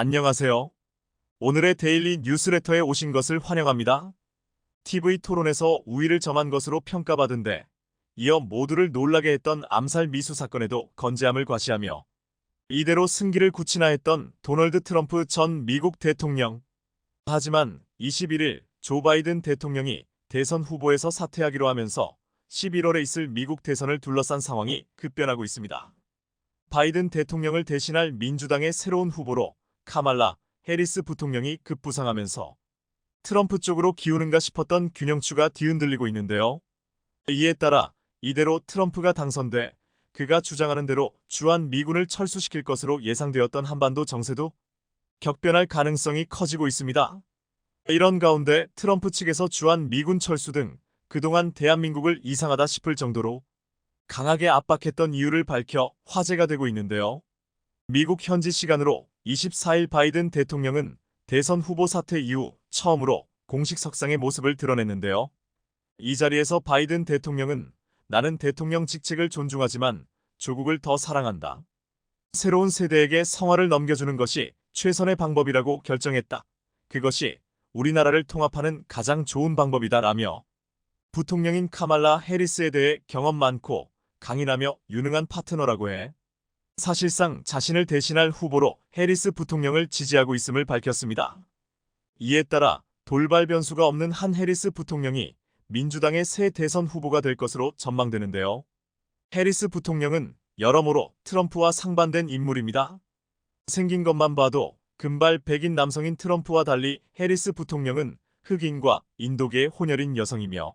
안녕하세요. 오늘의 데일리 뉴스레터에 오신 것을 환영합니다. TV 토론에서 우위를 점한 것으로 평가받은 데 이어 모두를 놀라게 했던 암살 미수 사건에도 건재함을 과시하며 이대로 승기를 굳히나 했던 도널드 트럼프 전 미국 대통령. 하지만 21일 조 바이든 대통령이 대선 후보에서 사퇴하기로 하면서 11월에 있을 미국 대선을 둘러싼 상황이 급변하고 있습니다. 바이든 대통령을 대신할 민주당의 새로운 후보로 카말라 해리스 부통령이 급부상하면서 트럼프 쪽으로 기우는가 싶었던 균형추가 뒤흔들리고 있는데요. 이에 따라 이대로 트럼프가 당선돼 그가 주장하는 대로 주한 미군을 철수시킬 것으로 예상되었던 한반도 정세도 격변할 가능성이 커지고 있습니다. 이런 가운데 트럼프 측에서 주한 미군 철수 등 그동안 대한민국을 이상하다 싶을 정도로 강하게 압박했던 이유를 밝혀 화제가 되고 있는데요. 미국 현지 시간으로 24일 바이든 대통령은 대선 후보 사퇴 이후 처음으로 공식 석상의 모습을 드러냈는데요. 이 자리에서 바이든 대통령은 나는 대통령 직책을 존중하지만 조국을 더 사랑한다. 새로운 세대에게 성화를 넘겨주는 것이 최선의 방법이라고 결정했다. 그것이 우리나라를 통합하는 가장 좋은 방법이다라며 부통령인 카말라 해리스에 대해 경험 많고 강인하며 유능한 파트너라고 해 사실상 자신을 대신할 후보로 해리스 부통령을 지지하고 있음을 밝혔습니다. 이에 따라 돌발 변수가 없는 한 해리스 부통령이 민주당의 새 대선 후보가 될 것으로 전망되는데요. 해리스 부통령은 여러모로 트럼프와 상반된 인물입니다. 생긴 것만 봐도 금발 백인 남성인 트럼프와 달리 해리스 부통령은 흑인과 인도계의 혼혈인 여성이며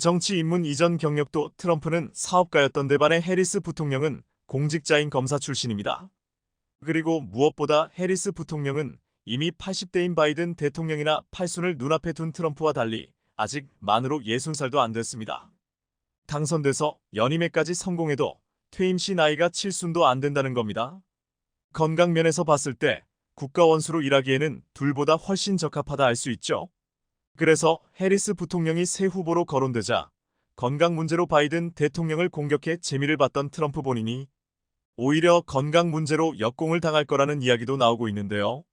정치 입문 이전 경력도 트럼프는 사업가였던 데 반해 해리스 부통령은 공직자인 검사 출신입니다. 그리고 무엇보다 해리스 부통령은 이미 80대인 바이든 대통령이나 팔순을 눈앞에 둔 트럼프와 달리 아직 만으로 60살도 안 됐습니다. 당선돼서 연임에까지 성공해도 퇴임 시 나이가 7순도 안 된다는 겁니다. 건강 면에서 봤을 때 국가 원수로 일하기에는 둘보다 훨씬 적합하다 알 수 있죠. 그래서 해리스 부통령이 새 후보로 거론되자 건강 문제로 바이든 대통령을 공격해 재미를 봤던 트럼프 본인이 오히려 건강 문제로 역공을 당할 거라는 이야기도 나오고 있는데요.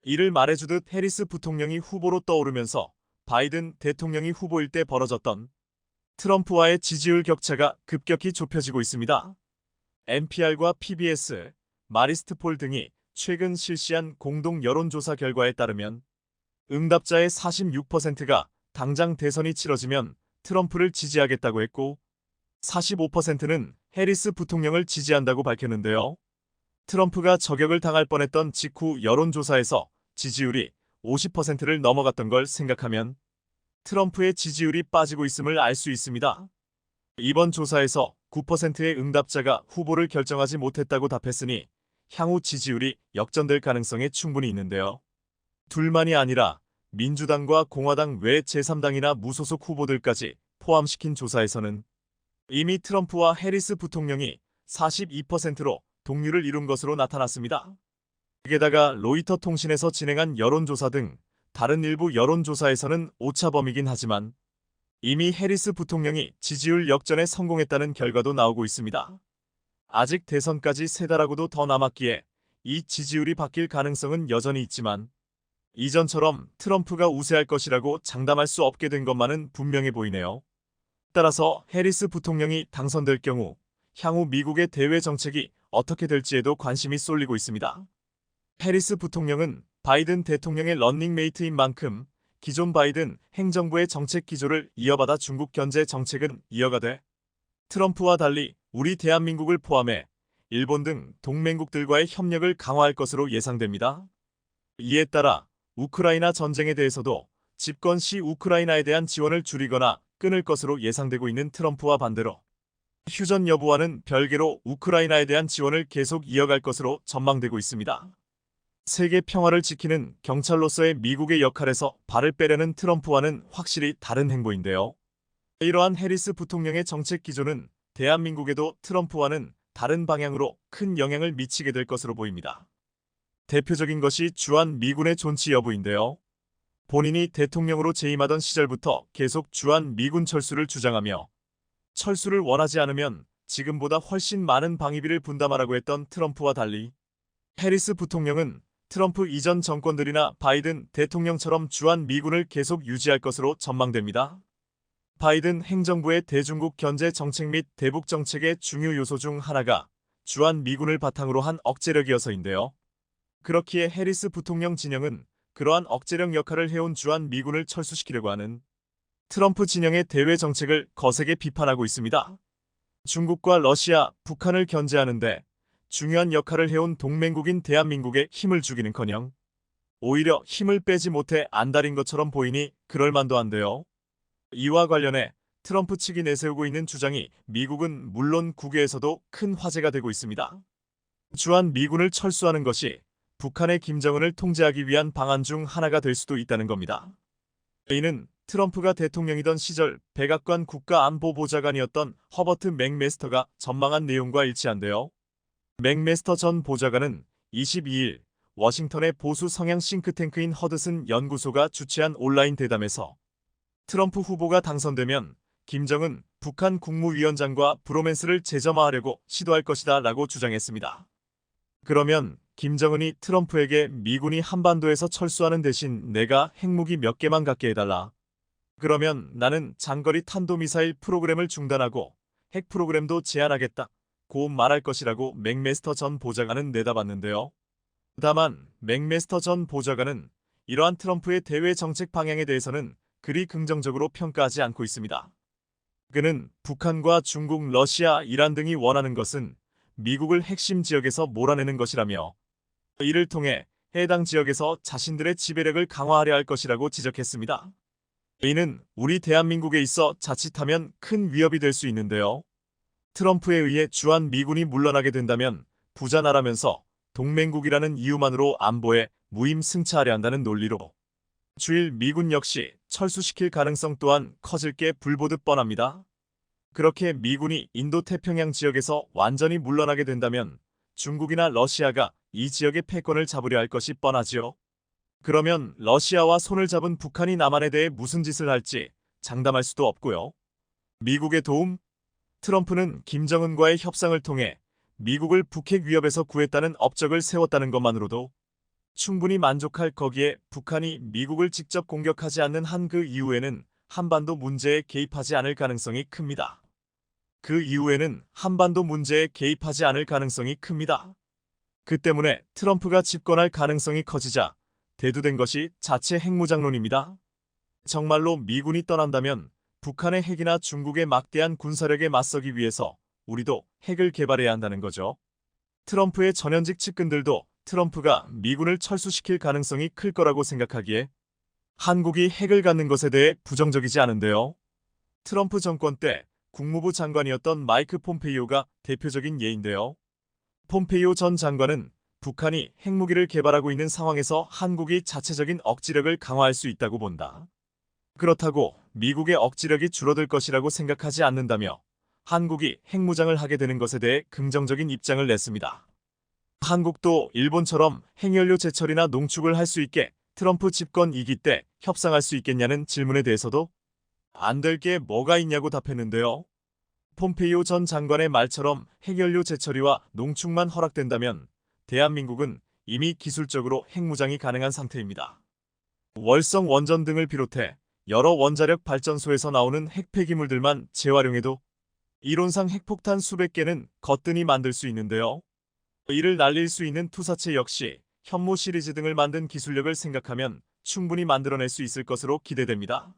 이를 말해주듯 해리스 부통령이 후보로 떠오르면서 바이든 대통령이 후보일 때 벌어졌던 트럼프와의 지지율 격차가 급격히 좁혀지고 있습니다. NPR과 PBS, 마리스트폴 등이 최근 실시한 공동 여론조사 결과에 따르면 응답자의 46%가 당장 대선이 치러지면 트럼프를 지지하겠다고 했고 45%는 해리스 부통령을 지지한다고 밝혔는데요. 트럼프가 저격을 당할 뻔했던 직후 여론조사에서 지지율이 50%를 넘어갔던 걸 생각하면 트럼프의 지지율이 빠지고 있음을 알 수 있습니다. 이번 조사에서 9%의 응답자가 후보를 결정하지 못했다고 답했으니 향후 지지율이 역전될 가능성이 충분히 있는데요. 둘만이 아니라 민주당과 공화당 외 제3당이나 무소속 후보들까지 포함시킨 조사에서는 이미 트럼프와 해리스 부통령이 42%로 동률을 이룬 것으로 나타났습니다. 게다가 로이터 통신에서 진행한 여론조사 등 다른 일부 여론조사에서는 오차범위긴 하지만 이미 해리스 부통령이 지지율 역전에 성공했다는 결과도 나오고 있습니다. 아직 대선까지 3달하고도 더 남았기에 이 지지율이 바뀔 가능성은 여전히 있지만 이전처럼 트럼프가 우세할 것이라고 장담할 수 없게 된 것만은 분명해 보이네요. 따라서 해리스 부통령이 당선될 경우 향후 미국의 대외 정책이 어떻게 될지에도 관심이 쏠리고 있습니다. 해리스 부통령은 바이든 대통령의 런닝메이트인 만큼 기존 바이든 행정부의 정책 기조를 이어받아 중국 견제 정책은 이어가되 트럼프와 달리 우리 대한민국을 포함해 일본 등 동맹국들과의 협력을 강화할 것으로 예상됩니다. 이에 따라 우크라이나 전쟁에 대해서도 집권 시 우크라이나에 대한 지원을 줄이거나 끊을 것으로 예상되고 있는 트럼프와 반대로 휴전 여부와는 별개로 우크라이나에 대한 지원을 계속 이어갈 것으로 전망되고 있습니다. 세계 평화를 지키는 경찰로서의 미국의 역할에서 발을 빼려는 트럼프와는 확실히 다른 행보인데요. 이러한 해리스 부통령의 정책 기조는 대한민국에도 트럼프와는 다른 방향으로 큰 영향을 미치게 될 것으로 보입니다. 대표적인 것이 주한 미군의 존치 여부인데요. 본인이 대통령으로 재임하던 시절부터 계속 주한 미군 철수를 주장하며 철수를 원하지 않으면 지금보다 훨씬 많은 방위비를 분담하라고 했던 트럼프와 달리 해리스 부통령은 트럼프 이전 정권들이나 바이든 대통령처럼 주한 미군을 계속 유지할 것으로 전망됩니다. 바이든 행정부의 대중국 견제 정책 및 대북 정책의 중요 요소 중 하나가 주한 미군을 바탕으로 한 억제력이어서인데요. 그렇기에 해리스 부통령 진영은 그러한 억제력 역할을 해온 주한 미군을 철수시키려고 하는 트럼프 진영의 대외 정책을 거세게 비판하고 있습니다. 중국과 러시아, 북한을 견제하는데 중요한 역할을 해온 동맹국인 대한민국에 힘을 주기는커녕 오히려 힘을 빼지 못해 안달인 것처럼 보이니 그럴만도 한데요. 이와 관련해 트럼프 측이 내세우고 있는 주장이 미국은 물론 국외에서도 큰 화제가 되고 있습니다. 주한 미군을 철수하는 것이 북한의 김정은을 통제하기 위한 방안 중 하나가 될 수도 있다는 겁니다. 이는 트럼프가 대통령이던 시절 백악관 국가안보보좌관이었던 허버트 맥메스터가 전망한 내용과 일치한데요. 맥메스터 전 보좌관은 22일 워싱턴의 보수 성향 싱크탱크인 허드슨 연구소가 주최한 온라인 대담에서 트럼프 후보가 당선되면 김정은 북한 국무위원장과 브로맨스를 재점화하려고 시도할 것이다 라고 주장했습니다. 그러면 김정은이 트럼프에게 미군이 한반도에서 철수하는 대신 내가 핵무기 몇 개만 갖게 해달라. 그러면 나는 장거리 탄도미사일 프로그램을 중단하고 핵 프로그램도 제한하겠다. 고 말할 것이라고 맥메스터 전 보좌관은 내다봤는데요. 다만 맥메스터 전 보좌관은 이러한 트럼프의 대외 정책 방향에 대해서는 그리 긍정적으로 평가하지 않고 있습니다. 그는 북한과 중국, 러시아, 이란 등이 원하는 것은 미국을 핵심 지역에서 몰아내는 것이라며 이를 통해 해당 지역에서 자신들의 지배력을 강화하려 할 것이라고 지적했습니다. 이는 우리 대한민국에 있어 자칫하면 큰 위협이 될 수 있는데요. 트럼프에 의해 주한 미군이 물러나게 된다면 부자 나라면서 동맹국이라는 이유만으로 안보에 무임승차하려 한다는 논리로 주일 미군 역시 철수시킬 가능성 또한 커질 게 불보듯 뻔합니다. 그렇게 미군이 인도태평양 지역에서 완전히 물러나게 된다면 중국이나 러시아가 이 지역의 패권을 잡으려 할 것이 뻔하지요. 그러면 러시아와 손을 잡은 북한이 남한에 대해 무슨 짓을 할지 장담할 수도 없고요. 미국의 도움? 트럼프는 김정은과의 협상을 통해 미국을 북핵 위협에서 구했다는 업적을 세웠다는 것만으로도 충분히 만족할 거기에 북한이 미국을 직접 공격하지 않는 한 그 이후에는 한반도 문제에 개입하지 않을 가능성이 큽니다. 그 이후에는 한반도 문제에 개입하지 않을 가능성이 큽니다. 그 때문에 트럼프가 집권할 가능성이 커지자 대두된 것이 자체 핵무장론입니다. 정말로 미군이 떠난다면 북한의 핵이나 중국의 막대한 군사력에 맞서기 위해서 우리도 핵을 개발해야 한다는 거죠. 트럼프의 전현직 측근들도 트럼프가 미군을 철수시킬 가능성이 클 거라고 생각하기에 한국이 핵을 갖는 것에 대해 부정적이지 않은데요. 트럼프 정권 때 국무부 장관이었던 마이크 폼페이오가 대표적인 예인데요. 폼페이오 전 장관은 북한이 핵무기를 개발하고 있는 상황에서 한국이 자체적인 억지력을 강화할 수 있다고 본다. 그렇다고 미국의 억지력이 줄어들 것이라고 생각하지 않는다며 한국이 핵무장을 하게 되는 것에 대해 긍정적인 입장을 냈습니다. 한국도 일본처럼 핵연료 제철이나 농축을 할 수 있게 트럼프 집권 2기 때 협상할 수 있겠냐는 질문에 대해서도 안 될 게 뭐가 있냐고 답했는데요. 폼페이오 전 장관의 말처럼 핵연료 제철이와 농축만 허락된다면 대한민국은 이미 기술적으로 핵무장이 가능한 상태입니다. 월성 원전 등을 비롯해 여러 원자력 발전소에서 나오는 핵폐기물들만 재활용해도 이론상 핵폭탄 수백 개는 거뜬히 만들 수 있는데요. 이를 날릴 수 있는 투사체 역시 현무 시리즈 등을 만든 기술력을 생각하면 충분히 만들어낼 수 있을 것으로 기대됩니다.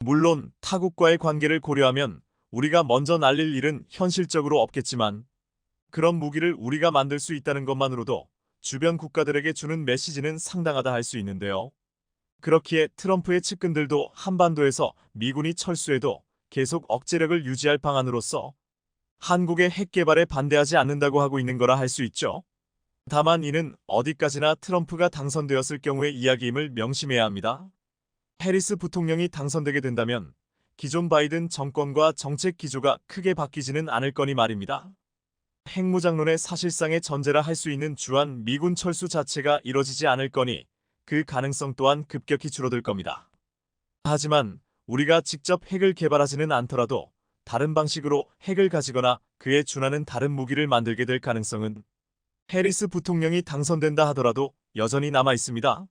물론 타국과의 관계를 고려하면 우리가 먼저 날릴 일은 현실적으로 없겠지만 그런 무기를 우리가 만들 수 있다는 것만으로도 주변 국가들에게 주는 메시지는 상당하다 할 수 있는데요. 그렇기에 트럼프의 측근들도 한반도에서 미군이 철수해도 계속 억제력을 유지할 방안으로서 한국의 핵 개발에 반대하지 않는다고 하고 있는 거라 할 수 있죠. 다만 이는 어디까지나 트럼프가 당선되었을 경우의 이야기임을 명심해야 합니다. 해리스 부통령이 당선되게 된다면 기존 바이든 정권과 정책 기조가 크게 바뀌지는 않을 거니 말입니다. 핵무장론의 사실상의 전제라 할 수 있는 주한 미군 철수 자체가 이뤄지지 않을 거니 그 가능성 또한 급격히 줄어들 겁니다. 하지만 우리가 직접 핵을 개발하지는 않더라도 다른 방식으로 핵을 가지거나 그에 준하는 다른 무기를 만들게 될 가능성은 해리스 부통령이 당선된다 하더라도 여전히 남아 있습니다.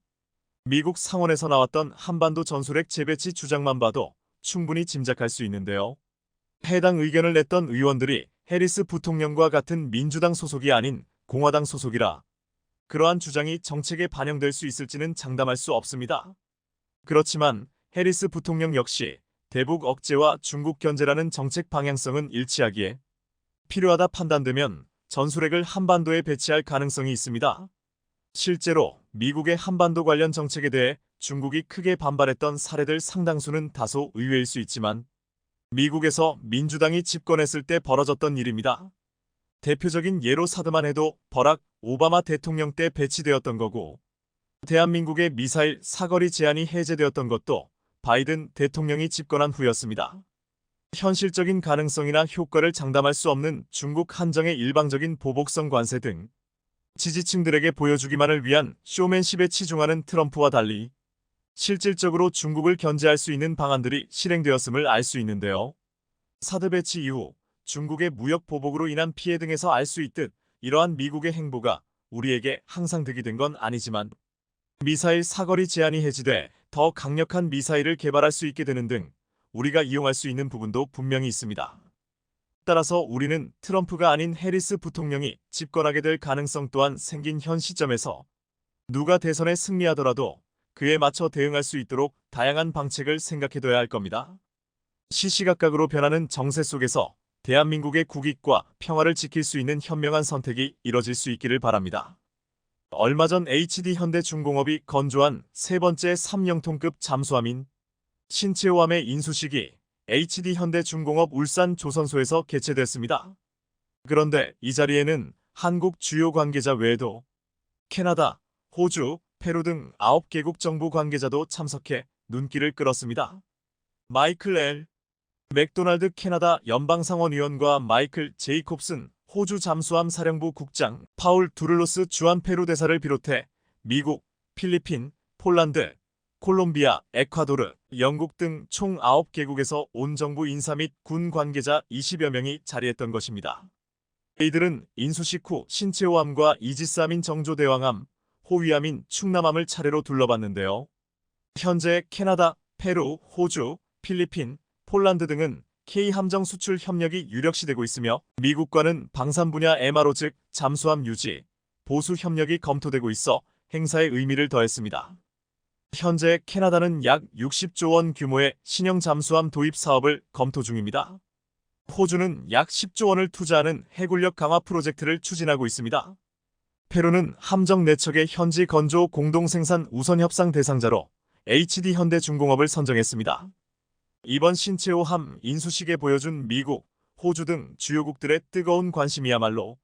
미국 상원에서 나왔던 한반도 전술핵 재배치 주장만 봐도 충분히 짐작할 수 있는데요. 해당 의견을 냈던 의원들이 해리스 부통령과 같은 민주당 소속이 아닌 공화당 소속이라 그러한 주장이 정책에 반영될 수 있을지는 장담할 수 없습니다. 그렇지만 해리스 부통령 역시 대북 억제와 중국 견제라는 정책 방향성은 일치하기에 필요하다 판단되면 전술핵을 한반도에 배치할 가능성이 있습니다. 실제로 미국의 한반도 관련 정책에 대해 중국이 크게 반발했던 사례들 상당수는 다소 의외일 수 있지만 미국에서 민주당이 집권했을 때 벌어졌던 일입니다. 대표적인 예로 사드만 해도 버락 오바마 대통령 때 배치되었던 거고, 대한민국의 미사일 사거리 제한이 해제되었던 것도 바이든 대통령이 집권한 후였습니다. 현실적인 가능성이나 효과를 장담할 수 없는 중국 한정의 일방적인 보복성 관세 등 지지층들에게 보여주기만을 위한 쇼맨십에 치중하는 트럼프와 달리 실질적으로 중국을 견제할 수 있는 방안들이 실행되었음을 알 수 있는데요. 사드 배치 이후 중국의 무역 보복으로 인한 피해 등에서 알 수 있듯 이러한 미국의 행보가 우리에게 항상 득이 된 건 아니지만 미사일 사거리 제한이 해지돼 더 강력한 미사일을 개발할 수 있게 되는 등 우리가 이용할 수 있는 부분도 분명히 있습니다. 따라서 우리는 트럼프가 아닌 해리스 부통령이 집권하게 될 가능성 또한 생긴 현 시점에서 누가 대선에 승리하더라도 그에 맞춰 대응할 수 있도록 다양한 방책을 생각해둬야 할 겁니다. 시시각각으로 변하는 정세 속에서 대한민국의 국익과 평화를 지킬 수 있는 현명한 선택이 이뤄질 수 있기를 바랍니다. 얼마 전 HD현대중공업이 건조한 세 번째 3형통급 잠수함인 신체호함의 인수식이 HD현대중공업 울산 조선소에서 개최됐습니다. 그런데 이 자리에는 한국 주요 관계자 외에도 캐나다, 호주, 페루 등 9개국 정부 관계자도 참석해 눈길을 끌었습니다. 마이클 L. 맥도날드 캐나다 연방상원의원과 마이클 제이콥슨 호주 잠수함 사령부 국장, 파울 두를로스 주한 페루 대사를 비롯해 미국, 필리핀, 폴란드, 콜롬비아, 에콰도르, 영국 등 총 9개국에서 온 정부 인사 및 군 관계자 20여 명이 자리했던 것입니다. 이들은 인수식 후 신체호함과 이지스함인 정조대왕함, 호위함인 충남함을 차례로 둘러봤는데요. 현재 캐나다, 페루, 호주, 필리핀, 폴란드 등은 K함정 수출 협력이 유력시되고 있으며 미국과는 방산 분야 MRO 즉 잠수함 유지, 보수 협력이 검토되고 있어 행사의 의미를 더했습니다. 현재 캐나다는 약 60조 원 규모의 신형 잠수함 도입 사업을 검토 중입니다. 호주는 약 10조 원을 투자하는 해군력 강화 프로젝트를 추진하고 있습니다. 페루는 함정 4척의 현지 건조 공동생산 우선협상 대상자로 HD현대중공업을 선정했습니다. 이번 신체호함 인수식에 보여준 미국, 호주 등 주요국들의 뜨거운 관심이야말로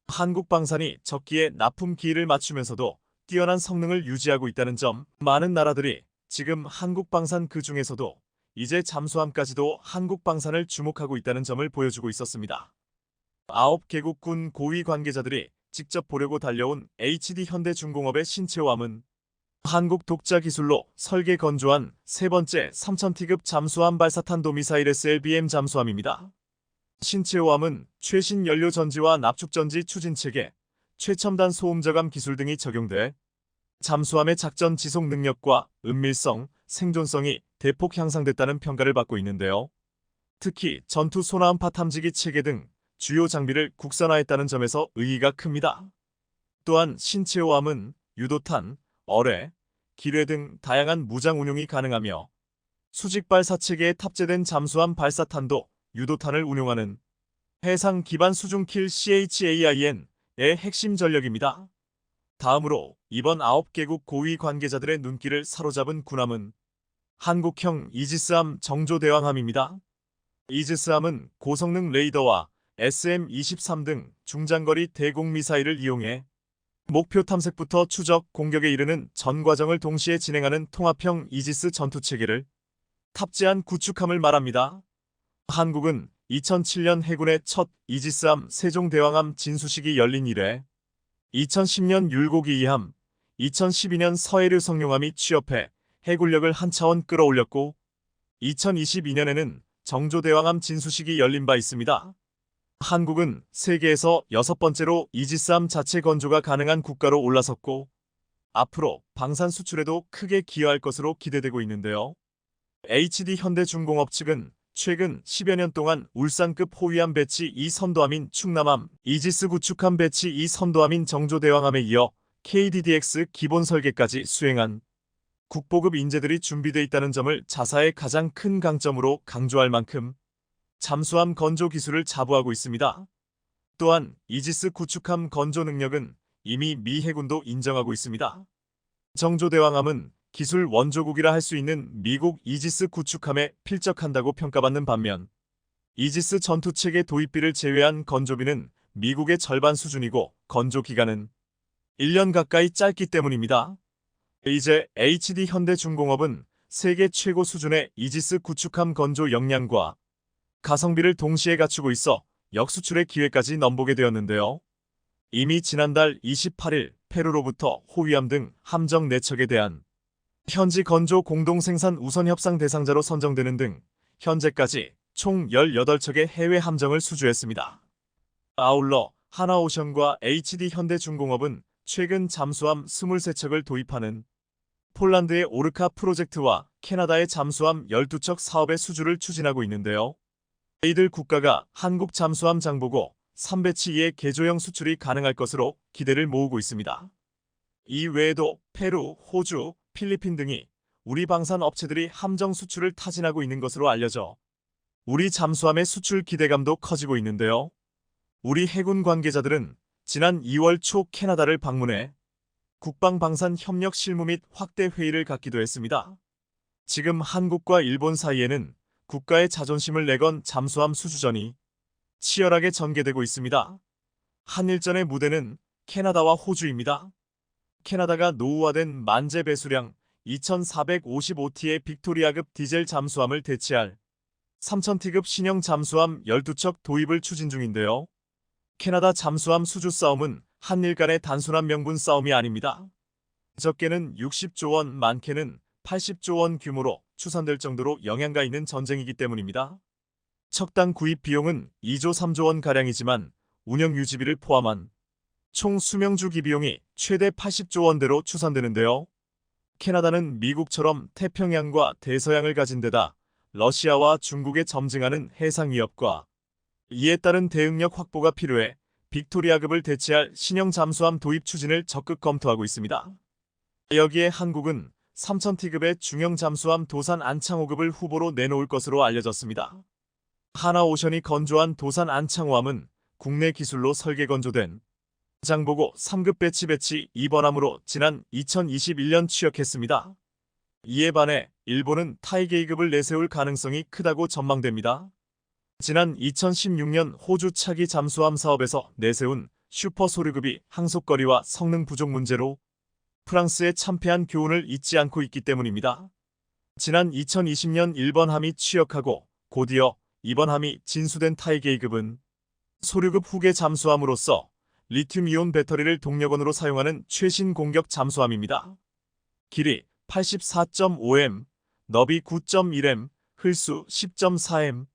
한국 방산이 적기에 납품 기일을 맞추면서도 뛰어난 성능을 유지하고 있다는 점, 많은 나라들이 지금 한국 방산 그 중에서도 이제 잠수함까지도 한국 방산을 주목하고 있다는 점을 보여주고 있었습니다. 9개국 군 고위 관계자들이 직접 보려고 달려온 HD현대중공업의 신체호함은 한국 독자 기술로 설계 건조한 세 번째 3000T급 잠수함 발사탄도미사일 SLBM 잠수함입니다. 신체호함은 최신 연료 전지와 납축 전지 추진 체계, 최첨단 소음 저감 기술 등이 적용돼 잠수함의 작전 지속 능력과 은밀성, 생존성이 대폭 향상됐다는 평가를 받고 있는데요. 특히 전투 소나음파 탐지기 체계 등 주요 장비를 국산화했다는 점에서 의의가 큽니다. 또한 신체호함은 유도탄, 어뢰, 기뢰 등 다양한 무장 운용이 가능하며 수직 발사 체계에 탑재된 잠수함 발사탄도 유도탄을 운용하는 해상 기반 수중킬 CHAIN의 핵심 전력입니다. 다음으로 이번 9개국 고위 관계자들의 눈길을 사로잡은 군함은 한국형 이지스함 정조대왕함입니다. 이지스함은 고성능 레이더와 SM-23 등 중장거리 대공미사일을 이용해 목표 탐색부터 추적, 공격에 이르는 전 과정을 동시에 진행하는 통합형 이지스 전투체계를 탑재한 구축함을 말합니다. 한국은 2007년 해군의 첫 이지스함 세종대왕함 진수식이 열린 이래 2010년 율곡이 2함, 2012년 서해류 성룡함이 취업해 해군력을 한 차원 끌어올렸고 2022년에는 정조대왕함 진수식이 열린 바 있습니다. 한국은 세계에서 6번째로 이지스함 자체 건조가 가능한 국가로 올라섰고 앞으로 방산 수출에도 크게 기여할 것으로 기대되고 있는데요. HD 현대중공업 측은 최근 10여 년 동안 울산급 호위함 배치 2 선도함인 충남함, 이지스 구축함 배치 2 선도함인 정조대왕함에 이어 KDDX 기본 설계까지 수행한 국보급 인재들이 준비돼 있다는 점을 자사의 가장 큰 강점으로 강조할 만큼 잠수함 건조 기술을 자부하고 있습니다. 또한 이지스 구축함 건조 능력은 이미 미 해군도 인정하고 있습니다. 정조대왕함은 기술 원조국이라 할 수 있는 미국 이지스 구축함에 필적한다고 평가받는 반면 이지스 전투체계 도입비를 제외한 건조비는 미국의 절반 수준이고 건조 기간은 1년 가까이 짧기 때문입니다. 이제 HD 현대중공업은 세계 최고 수준의 이지스 구축함 건조 역량과 가성비를 동시에 갖추고 있어 역수출의 기회까지 넘보게 되었는데요. 이미 지난달 28일 페루로부터 호위함 등 함정 4척에 대한 현지 건조 공동생산 우선 협상 대상자로 선정되는 등 현재까지 총 18척의 해외 함정을 수주했습니다. 아울러 하나오션과 HD 현대중공업은 최근 잠수함 23척을 도입하는 폴란드의 오르카 프로젝트와 캐나다의 잠수함 12척 사업의 수주를 추진하고 있는데요. 이들 국가가 한국 잠수함 장보고 3배치 이의 개조형 수출이 가능할 것으로 기대를 모으고 있습니다. 이 외에도 페루, 호주, 필리핀 등이 우리 방산 업체들이 함정 수출을 타진하고 있는 것으로 알려져 우리 잠수함의 수출 기대감도 커지고 있는데요. 우리 해군 관계자들은 지난 2월 초 캐나다를 방문해 국방방산 협력 실무 및 확대 회의를 갖기도 했습니다. 지금 한국과 일본 사이에는 국가의 자존심을 내건 잠수함 수주전이 치열하게 전개되고 있습니다. 한일전의 무대는 캐나다와 호주입니다. 캐나다가 노후화된 만재 배수량 2455T의 빅토리아급 디젤 잠수함을 대체할 3000T급 신형 잠수함 12척 도입을 추진 중인데요. 캐나다 잠수함 수주 싸움은 한일 간의 단순한 명분 싸움이 아닙니다. 적게는 60조 원, 많게는 80조 원 규모로 추산될 정도로 영향가 있는 전쟁이기 때문입니다. 척당 구입 비용은 2조 3조 원가량이지만 운영 유지비를 포함한 총 수명주기 비용이 최대 80조 원대로 추산되는데요. 캐나다는 미국처럼 태평양과 대서양을 가진 데다 러시아와 중국에 점증하는 해상 위협과 이에 따른 대응력 확보가 필요해 빅토리아급을 대체할 신형 잠수함 도입 추진을 적극 검토하고 있습니다. 여기에 한국은 3000T급의 중형 잠수함 도산 안창호급을 후보로 내놓을 것으로 알려졌습니다. 하나오션이 건조한 도산 안창호함은 국내 기술로 설계 건조된 장보고 3급 배치 2번함으로 지난 2021년 취역했습니다. 이에 반해 일본은 타이게이급을 내세울 가능성이 크다고 전망됩니다. 지난 2016년 호주 차기 잠수함 사업에서 내세운 슈퍼 소류급이 항속거리와 성능 부족 문제로 프랑스에 참패한 교훈을 잊지 않고 있기 때문입니다. 지난 2020년 1번 함이 취역하고 곧이어 2번 함이 진수된 타이게이급은 소류급 후계 잠수함으로서 리튬이온 배터리를 동력원으로 사용하는 최신 공격 잠수함입니다. 길이 84.5m, 너비 9.1m, 흘수 10.4m,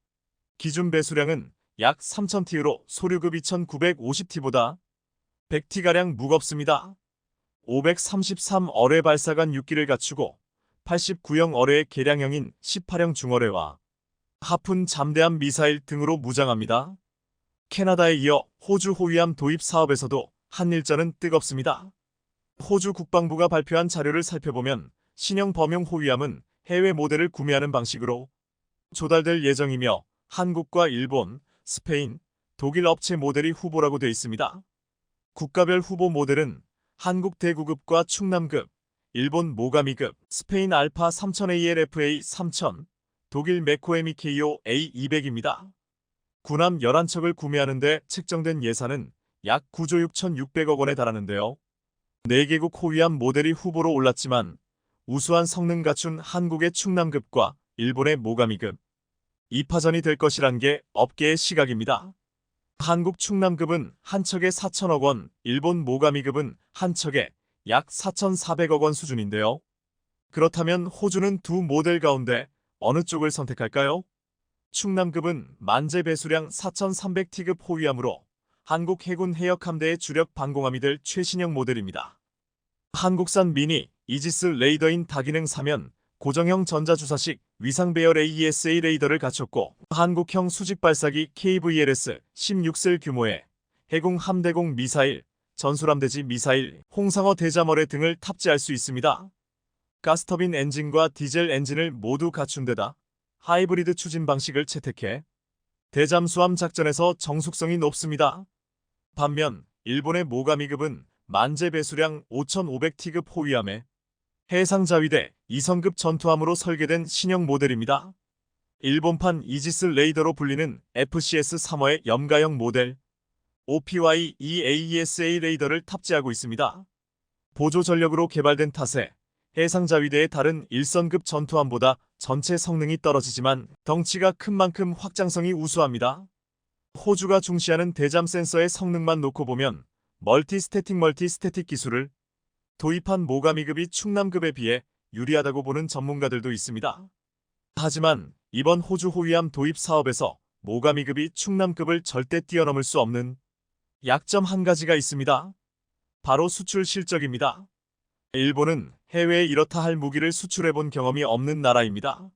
기준 배수량은 약 3000T로 소류급 2950T보다 100T가량 무겁습니다. 533 어뢰 발사관 6기를 갖추고 89형 어뢰의 개량형인 18형 중어뢰와 하푼 잠대함 미사일 등으로 무장합니다. 캐나다에 이어 호주 호위함 도입 사업에서도 한일전은 뜨겁습니다. 호주 국방부가 발표한 자료를 살펴보면 신형 범용 호위함은 해외 모델을 구매하는 방식으로 조달될 예정이며 한국과 일본, 스페인, 독일 업체 모델이 후보라고 되어 있습니다. 국가별 후보 모델은 한국 대구급과 충남급, 일본 모가미급, 스페인 알파 3000ALFA 3000, 독일 메코에미KO A200입니다. 군함 11척을 구매하는데 책정된 예산은 약 9조 6,600억 원에 달하는데요. 4개국 호위함 모델이 후보로 올랐지만 우수한 성능 갖춘 한국의 충남급과 일본의 모가미급, 2파전이 될 것이란 게 업계의 시각입니다. 한국 충남급은 한 척에 4천억 원, 일본 모가미급은 한 척에 약 4,400억 원 수준인데요. 그렇다면 호주는 두 모델 가운데 어느 쪽을 선택할까요? 충남급은 만재 배수량 4,300T급 호위함으로 한국 해군 해역함대의 주력 방공함이 될 최신형 모델입니다. 한국산 미니 이지스 레이더인 다기능 사면 고정형 전자주사식 위상 배열 AESA 레이더를 갖췄고 한국형 수직 발사기 KVLS 16셀 규모의 해공 함대공 미사일, 전술함대지 미사일, 홍상어 대자머레 등을 탑재할 수 있습니다. 가스터빈 엔진과 디젤 엔진을 모두 갖춘 데다 하이브리드 추진 방식을 채택해 대잠수함 작전에서 정숙성이 높습니다. 반면 일본의 모가미급은 만재 배수량 5,500T급 호위함에 해상자위대 2성급 전투함으로 설계된 신형 모델입니다. 일본판 이지스 레이더로 불리는 FCS-3호의 염가형 모델 OPY-EAESA 레이더를 탑재하고 있습니다. 보조 전력으로 개발된 탓에 해상자위대의 다른 1선급 전투함보다 전체 성능이 떨어지지만 덩치가 큰 만큼 확장성이 우수합니다. 호주가 중시하는 대잠 센서의 성능만 놓고 보면 멀티스태틱 기술을 도입한 모가미급이 충남급에 비해 유리하다고 보는 전문가들도 있습니다. 하지만 이번 호주 호위함 도입 사업에서 모가미급이 충남급을 절대 뛰어넘을 수 없는 약점 한 가지가 있습니다. 바로 수출 실적입니다. 일본은 해외에 이렇다 할 무기를 수출해본 경험이 없는 나라입니다.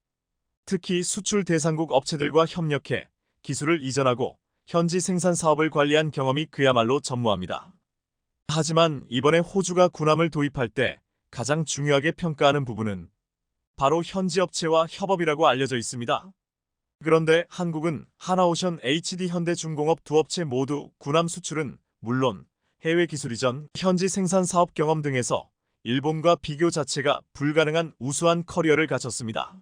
특히 수출 대상국 업체들과 협력해 기술을 이전하고 현지 생산 사업을 관리한 경험이 그야말로 전무합니다. 하지만 이번에 호주가 군함을 도입할 때 가장 중요하게 평가하는 부분은 바로 현지 업체와 협업이라고 알려져 있습니다. 그런데 한국은 하나오션, HD 현대중공업 두 업체 모두 군함 수출은 물론 해외 기술 이전, 현지 생산 사업 경험 등에서 일본과 비교 자체가 불가능한 우수한 커리어를 갖췄습니다.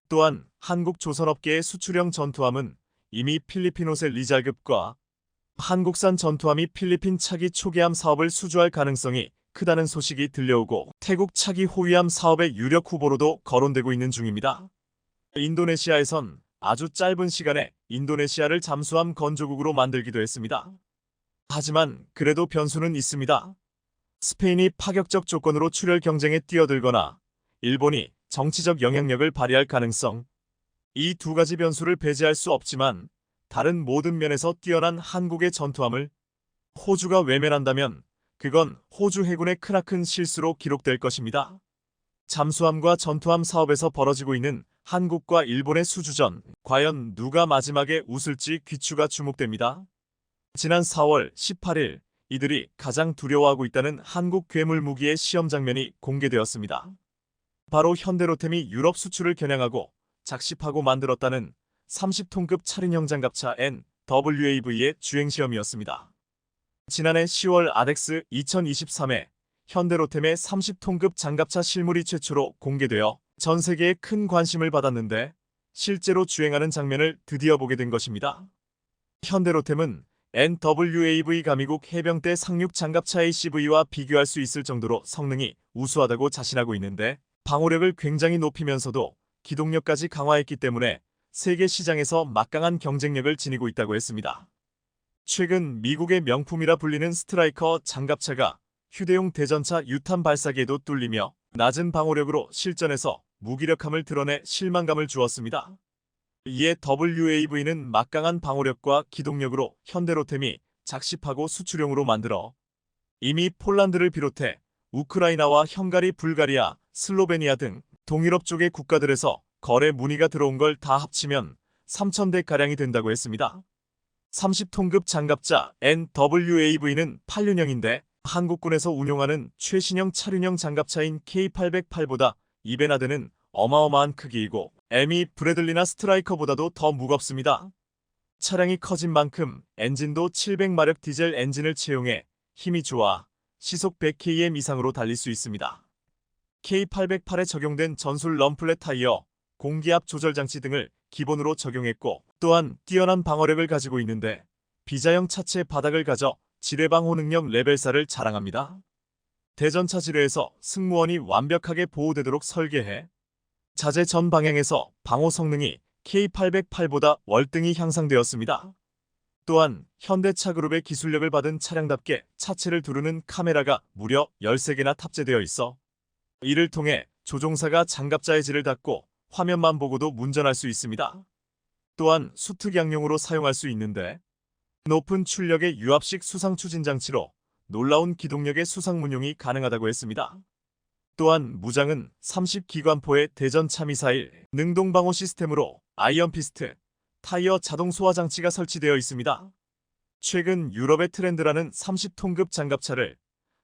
또한 한국 조선업계의 수출형 전투함은 이미 필리핀호세 리잘급과 한국산 전투함이 필리핀 차기 초계함 사업을 수주할 가능성이 크다는 소식이 들려오고 태국 차기 호위함 사업의 유력 후보로도 거론되고 있는 중입니다. 인도네시아에선 아주 짧은 시간에 인도네시아를 잠수함 건조국으로 만들기도 했습니다. 하지만 그래도 변수는 있습니다. 스페인이 파격적 조건으로 출혈 경쟁에 뛰어들거나 일본이 정치적 영향력을 발휘할 가능성, 이 두 가지 변수를 배제할 수 없지만 다른 모든 면에서 뛰어난 한국의 전투함을 호주가 외면한다면 그건 호주 해군의 크나큰 실수로 기록될 것입니다. 잠수함과 전투함 사업에서 벌어지고 있는 한국과 일본의 수주전, 과연 누가 마지막에 웃을지 귀추가 주목됩니다. 지난 4월 18일 이들이 가장 두려워하고 있다는 한국 괴물 무기의 시험 장면이 공개되었습니다. 바로 현대로템이 유럽 수출을 겨냥하고 작십하고 만들었다는 30톤급 차륜형 장갑차 NWAV의 주행시험이었습니다. 지난해 10월 아덱스 2023에 현대로템의 30톤급 장갑차 실물이 최초로 공개되어 전 세계에 큰 관심을 받았는데 실제로 주행하는 장면을 드디어 보게 된 것입니다. 현대로템은 NWAV 가미국 해병대 상륙 장갑차 ACV와 비교할 수 있을 정도로 성능이 우수하다고 자신하고 있는데 방호력을 굉장히 높이면서도 기동력까지 강화했기 때문에 세계 시장에서 막강한 경쟁력을 지니고 있다고 했습니다. 최근 미국의 명품이라 불리는 스트라이커 장갑차가 휴대용 대전차 유탄 발사기에도 뚫리며 낮은 방호력으로 실전에서 무기력함을 드러내 실망감을 주었습니다. 이에 WAV는 막강한 방호력과 기동력으로 현대로템이 작십하고 수출용으로 만들어 이미 폴란드를 비롯해 우크라이나와 헝가리, 불가리아, 슬로베니아 등 동유럽 쪽의 국가들에서 거래 문의가 들어온 걸 다 합치면 3,000대가량이 된다고 했습니다. 30톤급 장갑차 NWAV는 8륜형인데 한국군에서 운용하는 최신형 차륜형 장갑차인 K808보다 2배나 되는 어마어마한 크기이고 M2 브래들리나 스트라이커보다도 더 무겁습니다. 차량이 커진 만큼 엔진도 700마력 디젤 엔진을 채용해 힘이 좋아 시속 100km 이상으로 달릴 수 있습니다. K808에 적용된 전술 럼플렛 타이어, 공기압 조절 장치 등을 기본으로 적용했고 또한 뛰어난 방어력을 가지고 있는데 비자형 차체 바닥을 가져 지뢰방호 능력 레벨 4를 자랑합니다. 대전차 지뢰에서 승무원이 완벽하게 보호되도록 설계해 자재 전 방향에서 방호 성능이 K808보다 월등히 향상되었습니다. 또한 현대차 그룹의 기술력을 받은 차량답게 차체를 두르는 카메라가 무려 13개나 탑재되어 있어 이를 통해 조종사가 장갑차의 질을 닫고 화면만 보고도 운전할 수 있습니다. 또한 수특양용으로 사용할 수 있는데 높은 출력의 유압식 수상 추진 장치로 놀라운 기동력의 수상문용이 가능하다고 했습니다. 또한 무장은 30기관포의 대전 차미사일, 능동방어 시스템으로 아이언피스트, 타이어 자동 소화 장치가 설치되어 있습니다. 최근 유럽의 트렌드라는 30톤급 장갑차를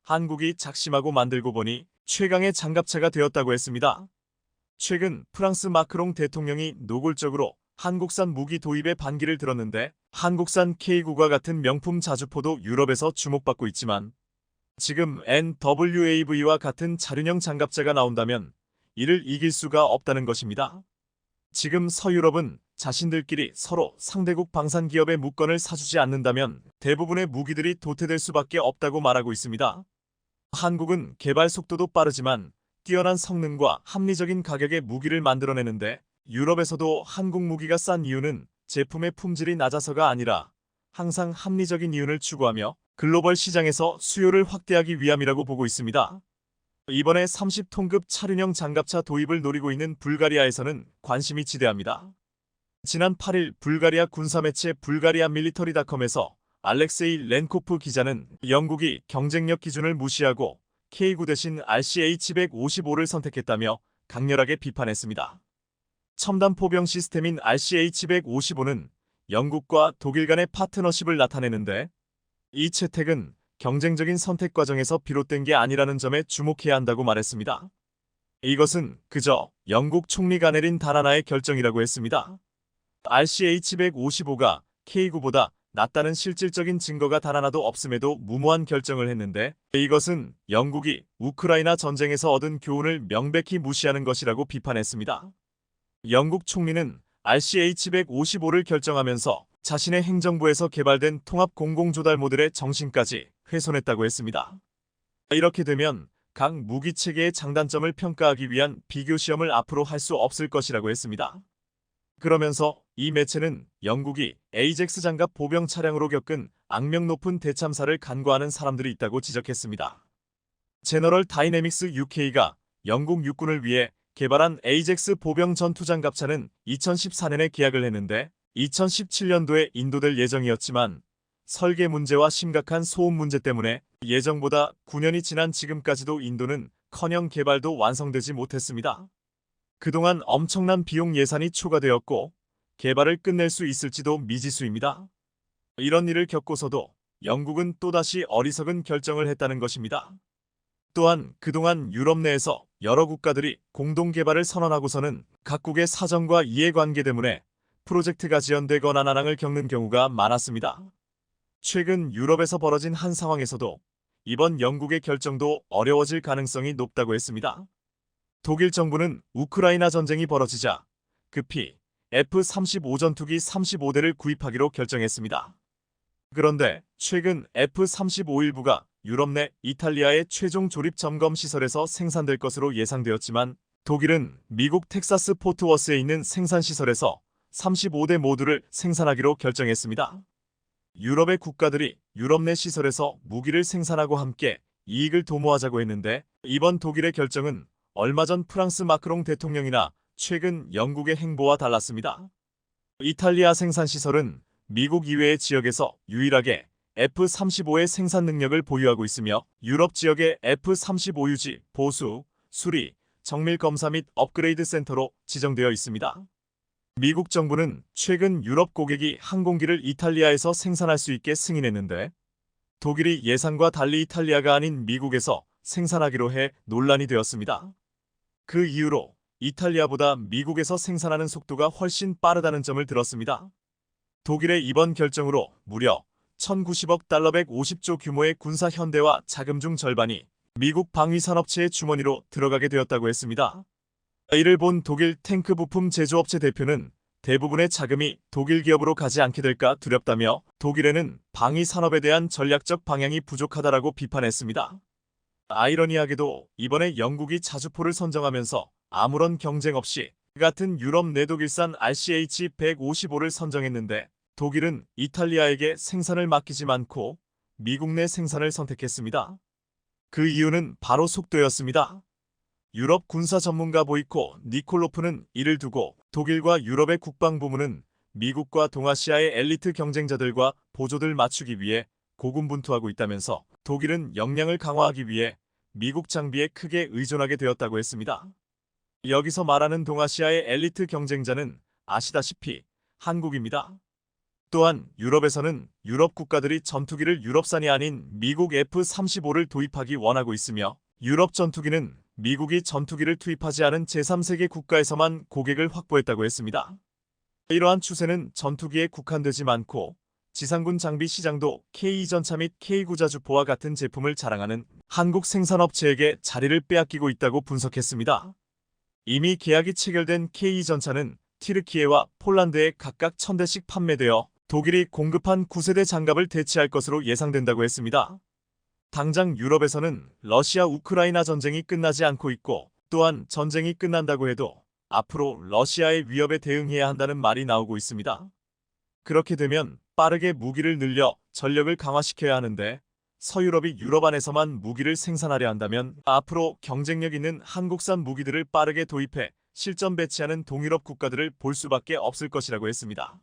한국이 작심하고 만들고 보니 최강의 장갑차가 되었다고 했습니다. 최근 프랑스 마크롱 대통령이 노골적으로 한국산 무기 도입에 반기를 들었는데 한국산 K9과 같은 명품 자주포도 유럽에서 주목받고 있지만 지금 NWAV와 같은 자륜형 장갑차가 나온다면 이를 이길 수가 없다는 것입니다. 지금 서유럽은 자신들끼리 서로 상대국 방산기업의 무건을 사주지 않는다면 대부분의 무기들이 도태될 수밖에 없다고 말하고 있습니다. 한국은 개발 속도도 빠르지만 뛰어난 성능과 합리적인 가격의 무기를 만들어내는데 유럽에서도 한국 무기가 싼 이유는 제품의 품질이 낮아서가 아니라 항상 합리적인 이윤을 추구하며 글로벌 시장에서 수요를 확대하기 위함이라고 보고 있습니다. 이번에 30톤급 차륜형 장갑차 도입을 노리고 있는 불가리아에서는 관심이 지대합니다. 지난 8일 불가리아 군사매체 불가리아 밀리터리닷컴에서 알렉세이 렌코프 기자는 영국이 경쟁력 기준을 무시하고 K9 대신 RCH-155를 선택했다며 강렬하게 비판했습니다. 첨단 포병 시스템인 RCH-155는 영국과 독일 간의 파트너십을 나타내는데 이 채택은 경쟁적인 선택 과정에서 비롯된 게 아니라는 점에 주목해야 한다고 말했습니다. 이것은 그저 영국 총리가 내린 단 하나의 결정이라고 했습니다. RCH-155가 K9보다 낫다는 실질적인 증거가 단 하나도 없음에도 무모한 결정을 했는데 이것은 영국이 우크라이나 전쟁에서 얻은 교훈을 명백히 무시하는 것이라고 비판했습니다. 영국 총리는 RCH-155를 결정하면서 자신의 행정부에서 개발된 통합 공공조달 모델의 정신까지 훼손했다고 했습니다. 이렇게 되면 각 무기체계의 장단점을 평가하기 위한 비교시험을 앞으로 할 수 없을 것이라고 했습니다. 그러면서 이 매체는 영국이 에이젝스 장갑 보병 차량으로 겪은 악명 높은 대참사를 간과하는 사람들이 있다고 지적했습니다. 제너럴 다이내믹스 UK가 영국 육군을 위해 개발한 에이젝스 보병 전투장갑차는 2014년에 계약을 했는데 2017년도에 인도될 예정이었지만 설계 문제와 심각한 소음 문제 때문에 예정보다 9년이 지난 지금까지도 인도는 커녕 개발도 완성되지 못했습니다. 그동안 엄청난 비용 예산이 초과되었고 개발을 끝낼 수 있을지도 미지수입니다. 이런 일을 겪고서도 영국은 또다시 어리석은 결정을 했다는 것입니다. 또한 그동안 유럽 내에서 여러 국가들이 공동 개발을 선언하고서는 각국의 사정과 이해관계 때문에 프로젝트가 지연되거나 난항을 겪는 경우가 많았습니다. 최근 유럽에서 벌어진 한 상황에서도 이번 영국의 결정도 어려워질 가능성이 높다고 했습니다. 독일 정부는 우크라이나 전쟁이 벌어지자 급히 F-35 전투기 35대를 구입하기로 결정했습니다. 그런데 최근 F-35 일부가 유럽 내 이탈리아의 최종 조립 점검 시설에서 생산될 것으로 예상되었지만 독일은 미국 텍사스 포트워스에 있는 생산 시설에서 35대 모두를 생산하기로 결정했습니다. 유럽의 국가들이 유럽 내 시설에서 무기를 생산하고 함께 이익을 도모하자고 했는데 이번 독일의 결정은 얼마 전 프랑스 마크롱 대통령이나 최근 영국의 행보와 달랐습니다. 이탈리아 생산시설은 미국 이외의 지역에서 유일하게 F-35의 생산 능력을 보유하고 있으며 유럽 지역의 F-35 유지, 보수, 수리, 정밀 검사 및 업그레이드 센터로 지정되어 있습니다. 미국 정부는 최근 유럽 고객이 항공기를 이탈리아에서 생산할 수 있게 승인했는데 독일이 예상과 달리 이탈리아가 아닌 미국에서 생산하기로 해 논란이 되었습니다. 그 이유로 이탈리아보다 미국에서 생산하는 속도가 훨씬 빠르다는 점을 들었습니다. 독일의 이번 결정으로 무려 1,090억 달러 150조 규모의 군사 현대화 자금 중 절반이 미국 방위산업체의 주머니로 들어가게 되었다고 했습니다. 이를 본 독일 탱크 부품 제조업체 대표는 대부분의 자금이 독일 기업으로 가지 않게 될까 두렵다며 독일에는 방위산업에 대한 전략적 방향이 부족하다라고 비판했습니다. 아이러니하게도 이번에 영국이 자주포를 선정하면서 아무런 경쟁 없이 같은 유럽 내독일산 RCH-155를 선정했는데 독일은 이탈리아에게 생산을 맡기지 않고 미국 내 생산을 선택했습니다. 그 이유는 바로 속도였습니다. 유럽 군사 전문가 보이코 니콜로프는 이를 두고 독일과 유럽의 국방부문은 미국과 동아시아의 엘리트 경쟁자들과 보조들 맞추기 위해 고군분투하고 있다면서 독일은 역량을 강화하기 위해 미국 장비에 크게 의존하게 되었다고 했습니다. 여기서 말하는 동아시아의 엘리트 경쟁자는 아시다시피 한국입니다. 또한 유럽에서는 유럽 국가들이 전투기를 유럽산이 아닌 미국 F-35를 도입하기 원하고 있으며 유럽 전투기는 미국이 전투기를 투입하지 않은 제3세계 국가에서만 고객을 확보했다고 했습니다. 이러한 추세는 전투기에 국한되지 않고 지상군 장비 시장도 K2전차 및 K9자주포와 같은 제품을 자랑하는 한국 생산업체에게 자리를 빼앗기고 있다고 분석했습니다. 이미 계약이 체결된 K2전차는 티르키예와 폴란드에 각각 1000대씩 판매되어 독일이 공급한 9세대 장갑을 대체할 것으로 예상된다고 했습니다. 당장 유럽에서는 러시아 우크라이나 전쟁이 끝나지 않고 있고 또한 전쟁이 끝난다고 해도 앞으로 러시아의 위협에 대응해야 한다는 말이 나오고 있습니다. 그렇게 되면 빠르게 무기를 늘려 전력을 강화시켜야 하는데 서유럽이 유럽 안에서만 무기를 생산하려 한다면 앞으로 경쟁력 있는 한국산 무기들을 빠르게 도입해 실전 배치하는 동유럽 국가들을 볼 수밖에 없을 것이라고 했습니다.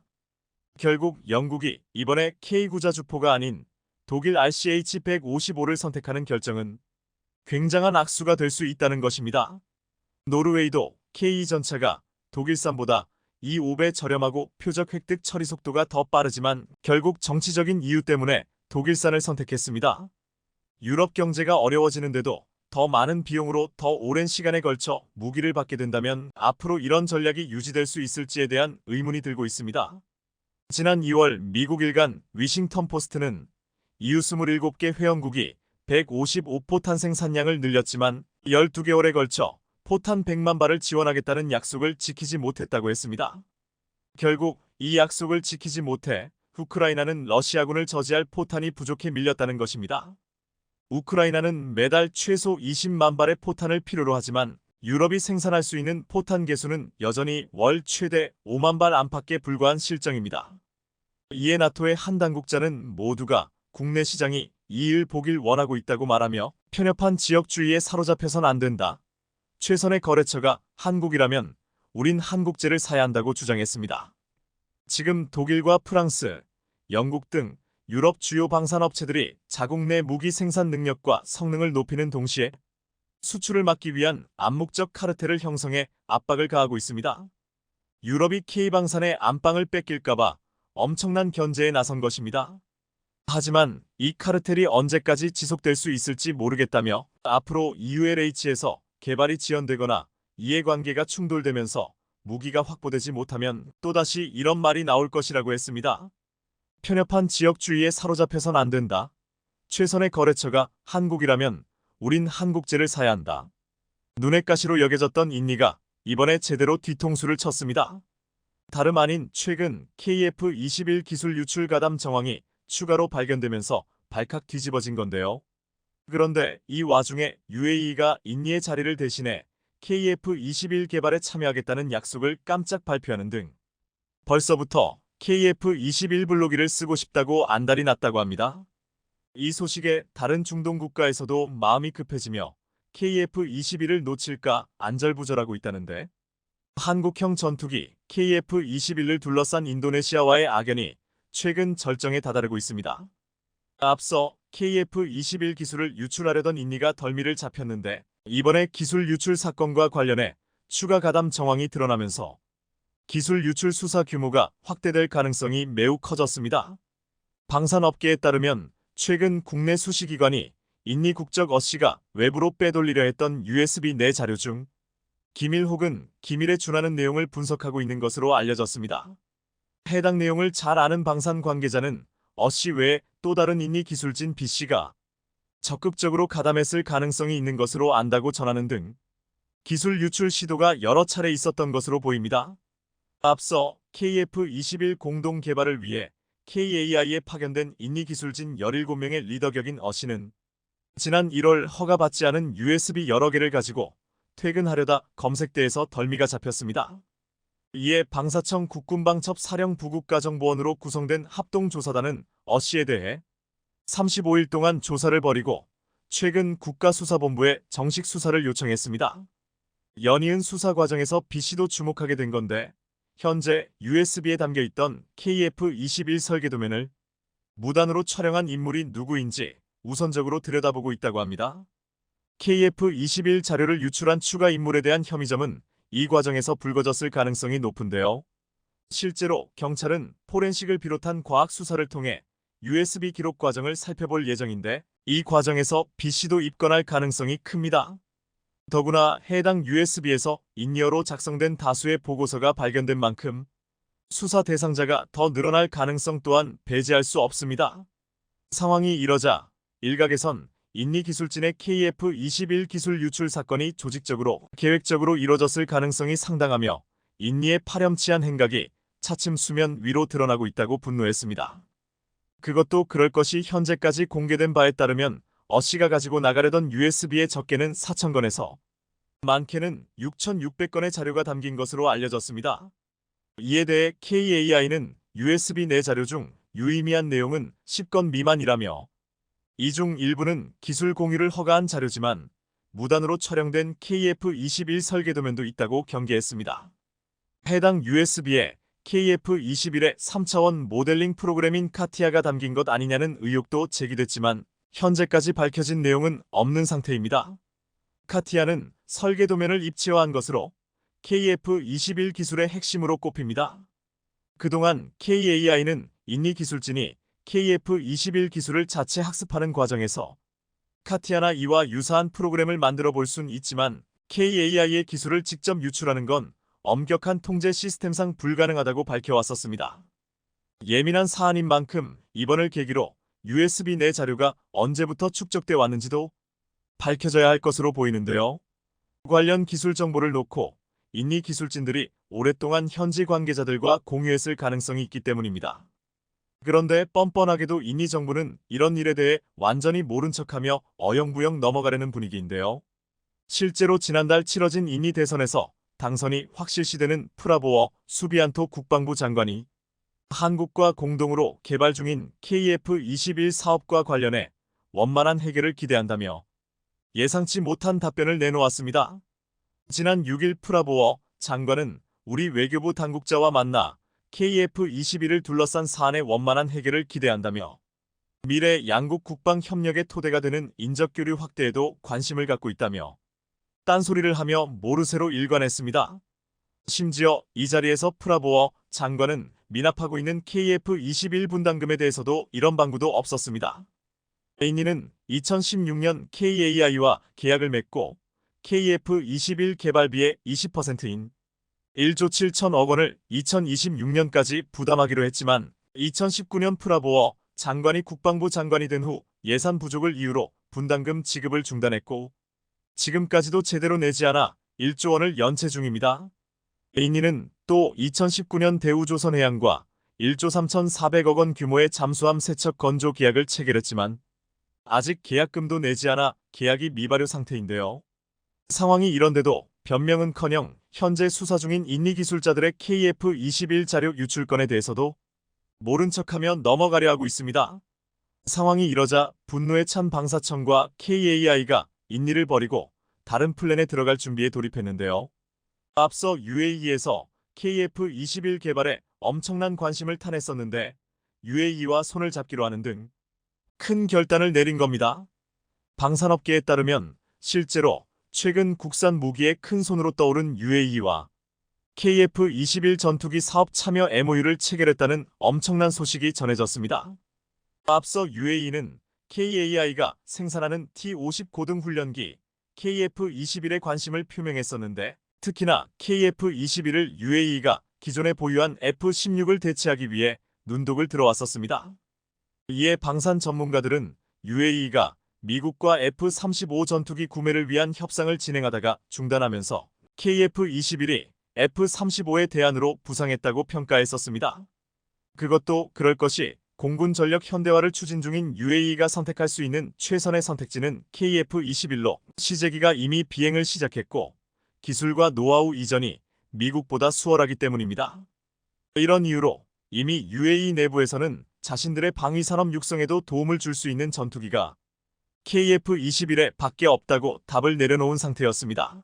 결국 영국이 이번에 K9자주포가 아닌 독일 RCH-155를 선택하는 결정은 굉장한 악수가 될 수 있다는 것입니다. 노르웨이도 K2전차가 독일산보다 2~5배 저렴하고 표적 획득 처리 속도가 더 빠르지만 결국 정치적인 이유 때문에 독일산을 선택했습니다. 유럽 경제가 어려워지는데도 더 많은 비용으로 더 오랜 시간에 걸쳐 무기를 받게 된다면 앞으로 이런 전략이 유지될 수 있을지에 대한 의문이 들고 있습니다. 지난 2월 미국 일간 위싱턴 포스트는 EU 27개 회원국이 155포탄 생산량을 늘렸지만 12개월에 걸쳐 포탄 100만 발을 지원하겠다는 약속을 지키지 못했다고 했습니다. 결국 이 약속을 지키지 못해 우크라이나는 러시아군을 저지할 포탄이 부족해 밀렸다는 것입니다. 우크라이나는 매달 최소 20만 발의 포탄을 필요로 하지만 유럽이 생산할 수 있는 포탄 개수는 여전히 월 최대 5만 발 안팎에 불과한 실정입니다. 이에 나토의 한 당국자는 모두가 국내 시장이 이일 보길 원하고 있다고 말하며 편협한 지역주의에 사로잡혀선 안 된다. 최선의 거래처가 한국이라면 우린 한국제를 사야 한다고 주장했습니다. 지금 독일과 프랑스, 영국 등 유럽 주요 방산업체들이 자국 내 무기 생산 능력과 성능을 높이는 동시에 수출을 막기 위한 암묵적 카르텔을 형성해 압박을 가하고 있습니다. 유럽이 K방산의 안방을 뺏길까봐 엄청난 견제에 나선 것입니다. 하지만 이 카르텔이 언제까지 지속될 수 있을지 모르겠다며 앞으로 EULH에서 개발이 지연되거나 이해관계가 충돌되면서 무기가 확보되지 못하면 또다시 이런 말이 나올 것이라고 했습니다. 편협한 지역주의에 사로잡혀선 안 된다. 최선의 거래처가 한국이라면 우린 한국제를 사야 한다. 눈엣 가시로 여겨졌던 인니가 이번에 제대로 뒤통수를 쳤습니다. 다름 아닌 최근 KF-21 기술 유출 가담 정황이 추가로 발견되면서 발칵 뒤집어진 건데요. 그런데 이 와중에 UAE가 인니의 자리를 대신해 KF-21 개발에 참여하겠다는 약속을 깜짝 발표하는 등 벌써부터 KF-21 블로기를 쓰고 싶다고 안달이 났다고 합니다. 이 소식에 다른 중동 국가에서도 마음이 급해지며 KF-21을 놓칠까 안절부절하고 있다는데 한국형 전투기 KF-21을 둘러싼 인도네시아와의 악연이 최근 절정에 다다르고 있습니다. 앞서 KF-21 기술을 유출하려던 인니가 덜미를 잡혔는데 이번에 기술 유출 사건과 관련해 추가 가담 정황이 드러나면서 기술 유출 수사 규모가 확대될 가능성이 매우 커졌습니다. 방산업계에 따르면 최근 국내 수시기관이 인니 국적 어씨가 외부로 빼돌리려 했던 USB 내 자료 중 기밀 혹은 기밀에 준하는 내용을 분석하고 있는 것으로 알려졌습니다. 해당 내용을 잘 아는 방산 관계자는 어씨 외에 또 다른 인니 기술진 B씨가 적극적으로 가담했을 가능성이 있는 것으로 안다고 전하는 등 기술 유출 시도가 여러 차례 있었던 것으로 보입니다. 앞서 KF-21 공동 개발을 위해 KAI에 파견된 인니 기술진 17명의 리더 격인 어씨는 지난 1월 허가받지 않은 USB 여러 개를 가지고 퇴근하려다 검색대에서 덜미가 잡혔습니다. 이에 방사청 국군방첩 사령 부국가정보원으로 구성된 합동조사단은 어씨에 대해 35일 동안 조사를 벌이고 최근 국가수사본부에 정식 수사를 요청했습니다. 연이은 수사 과정에서 B씨도 주목하게 된 건데 현재 USB에 담겨있던 KF-21 설계 도면을 무단으로 촬영한 인물이 누구인지 우선적으로 들여다보고 있다고 합니다. KF-21 자료를 유출한 추가 인물에 대한 혐의점은 이 과정에서 불거졌을 가능성이 높은데요. 실제로 경찰은 포렌식을 비롯한 과학 수사를 통해 USB 기록 과정을 살펴볼 예정인데 이 과정에서 B씨도 입건할 가능성이 큽니다. 더구나 해당 USB에서 인이어로 작성된 다수의 보고서가 발견된 만큼 수사 대상자가 더 늘어날 가능성 또한 배제할 수 없습니다. 상황이 이러자 일각에선 인니 기술진의 KF-21 기술 유출 사건이 조직적으로 계획적으로 이뤄졌을 가능성이 상당하며 인니의 파렴치한 행각이 차츰 수면 위로 드러나고 있다고 분노했습니다. 그것도 그럴 것이 현재까지 공개된 바에 따르면 어씨가 가지고 나가려던 USB의 적게는 4,000건에서 많게는 6,600건의 자료가 담긴 것으로 알려졌습니다. 이에 대해 KAI는 USB 내 자료 중 유의미한 내용은 10건 미만이라며 이 중 일부는 기술 공유를 허가한 자료지만 무단으로 촬영된 KF-21 설계도면도 있다고 경계했습니다. 해당 USB에 KF-21의 3차원 모델링 프로그램인 카티아가 담긴 것 아니냐는 의혹도 제기됐지만 현재까지 밝혀진 내용은 없는 상태입니다. 카티아는 설계도면을 입체화한 것으로 KF-21 기술의 핵심으로 꼽힙니다. 그동안 KAI는 인니 기술진이 KF-21 기술을 자체 학습하는 과정에서 카티아나 이와 유사한 프로그램을 만들어 볼 순 있지만 KAI의 기술을 직접 유출하는 건 엄격한 통제 시스템상 불가능하다고 밝혀왔었습니다. 예민한 사안인 만큼 이번을 계기로 USB 내 자료가 언제부터 축적돼 왔는지도 밝혀져야 할 것으로 보이는데요. 관련 기술 정보를 놓고 인니 기술진들이 오랫동안 현지 관계자들과 공유했을 가능성이 있기 때문입니다. 그런데 뻔뻔하게도 인니 정부는 이런 일에 대해 완전히 모른 척하며 어영부영 넘어가려는 분위기인데요. 실제로 지난달 치러진 인니 대선에서 당선이 확실시되는 프라보어 수비안토 국방부 장관이 한국과 공동으로 개발 중인 KF-21 사업과 관련해 원만한 해결을 기대한다며 예상치 못한 답변을 내놓았습니다. 지난 6일 프라보어 장관은 우리 외교부 당국자와 만나 KF-21을 둘러싼 사안의 원만한 해결을 기대한다며 미래 양국 국방 협력의 토대가 되는 인적교류 확대에도 관심을 갖고 있다며 딴소리를 하며 모르쇠로 일관했습니다. 심지어 이 자리에서 프라보어 장관은 미납하고 있는 KF-21 분담금에 대해서도 이런 방구도 없었습니다. 인니는 2016년 KAI와 계약을 맺고 KF-21 개발비의 20%인 1조 7천억 원을 2026년까지 부담하기로 했지만 2019년 프라보어 장관이 국방부 장관이 된 후 예산 부족을 이유로 분담금 지급을 중단했고 지금까지도 제대로 내지 않아 1조 원을 연체 중입니다. 인니는 또 2019년 대우조선해양과 1조 3,400억 원 규모의 잠수함 세척 건조 계약을 체결했지만 아직 계약금도 내지 않아 계약이 미발효 상태인데요. 상황이 이런데도 변명은커녕 현재 수사 중인 인니 기술자들의 KF-21 자료 유출건에 대해서도 모른 척하며 넘어가려 하고 있습니다. 상황이 이러자 분노에 찬 방사청과 KAI가 인니를 버리고 다른 플랜에 들어갈 준비에 돌입했는데요. 앞서 UAE에서 KF-21 개발에 엄청난 관심을 타냈었는데 UAE와 손을 잡기로 하는 등 큰 결단을 내린 겁니다. 방산업계에 따르면 실제로 최근 국산 무기에 큰 손으로 떠오른 UAE와 KF-21 전투기 사업 참여 MOU를 체결했다는 엄청난 소식이 전해졌습니다. 앞서 UAE는 KAI가 생산하는 T-50 고등 훈련기 KF-21에 관심을 표명했었는데 특히나 KF-21을 UAE가 기존에 보유한 F-16을 대체하기 위해 눈독을 들어왔었습니다. 이에 방산 전문가들은 UAE가 미국과 F-35 전투기 구매를 위한 협상을 진행하다가 중단하면서 KF-21이 F-35의 대안으로 부상했다고 평가했었습니다. 그것도 그럴 것이 공군 전력 현대화를 추진 중인 UAE가 선택할 수 있는 최선의 선택지는 KF-21로 시제기가 이미 비행을 시작했고 기술과 노하우 이전이 미국보다 수월하기 때문입니다. 이런 이유로 이미 UAE 내부에서는 자신들의 방위산업 육성에도 도움을 줄 수 있는 전투기가 KF-21에 밖에 없다고 답을 내려놓은 상태였습니다.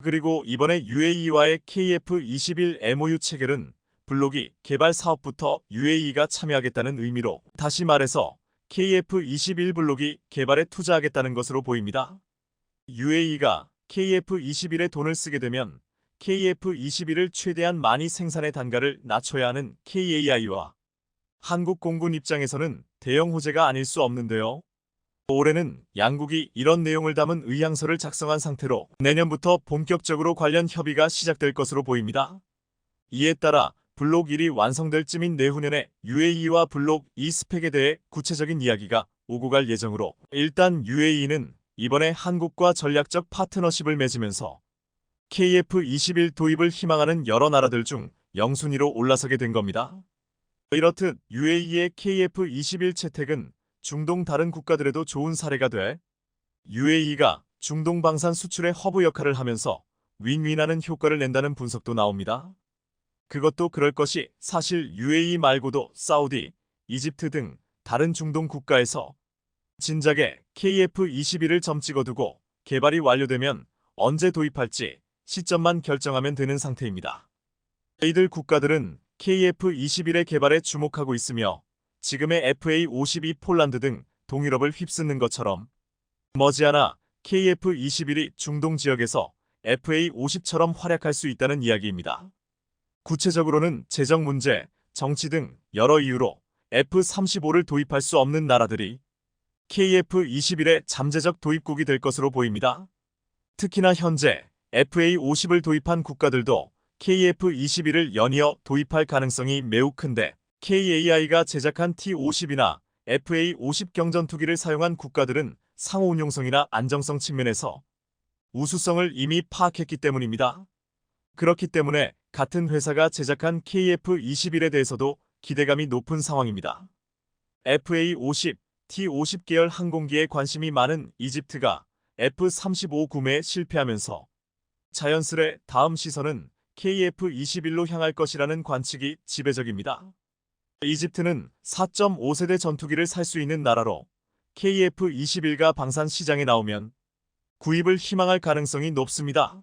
그리고 이번에 UAE와의 KF-21 MOU 체결은 블록이 개발 사업부터 UAE가 참여하겠다는 의미로, 다시 말해서 KF-21 블록이 개발에 투자하겠다는 것으로 보입니다. UAE가 KF-21에 돈을 쓰게 되면 KF-21을 최대한 많이 생산해 단가를 낮춰야 하는 KAI와 한국 공군 입장에서는 대형 호재가 아닐 수 없는데요. 올해는 양국이 이런 내용을 담은 의향서를 작성한 상태로 내년부터 본격적으로 관련 협의가 시작될 것으로 보입니다. 이에 따라 블록 1이 완성될 쯤인 내후년에 UAE와 블록 2 스펙에 대해 구체적인 이야기가 오고 갈 예정으로, 일단 UAE는 이번에 한국과 전략적 파트너십을 맺으면서 KF-21 도입을 희망하는 여러 나라들 중 영순위로 올라서게 된 겁니다. 이렇듯 UAE의 KF-21 채택은 중동 다른 국가들에도 좋은 사례가 돼 UAE가 중동 방산 수출의 허브 역할을 하면서 윈윈하는 효과를 낸다는 분석도 나옵니다. 그것도 그럴 것이 사실 UAE 말고도 사우디, 이집트 등 다른 중동 국가에서 진작에 KF-21을 점 찍어두고 개발이 완료되면 언제 도입할지 시점만 결정하면 되는 상태입니다. 이들 국가들은 KF-21의 개발에 주목하고 있으며 지금의 FA-52 폴란드 등 동유럽을 휩쓰는 것처럼 머지않아 KF-21이 중동 지역에서 FA-50처럼 활약할 수 있다는 이야기입니다. 구체적으로는 재정 문제, 정치 등 여러 이유로 F-35를 도입할 수 없는 나라들이 KF-21의 잠재적 도입국이 될 것으로 보입니다. 특히나 현재 FA-50을 도입한 국가들도 KF-21을 연이어 도입할 가능성이 매우 큰데 KAI가 제작한 T-50이나 FA-50 경전투기를 사용한 국가들은 상호 운용성이나 안정성 측면에서 우수성을 이미 파악했기 때문입니다. 그렇기 때문에 같은 회사가 제작한 KF-21에 대해서도 기대감이 높은 상황입니다. FA-50, T-50 계열 항공기에 관심이 많은 이집트가 F-35 구매에 실패하면서 자연스레 다음 시선은 KF-21로 향할 것이라는 관측이 지배적입니다. 이집트는 4.5세대 전투기를 살 수 있는 나라로 KF-21가 방산 시장에 나오면 구입을 희망할 가능성이 높습니다.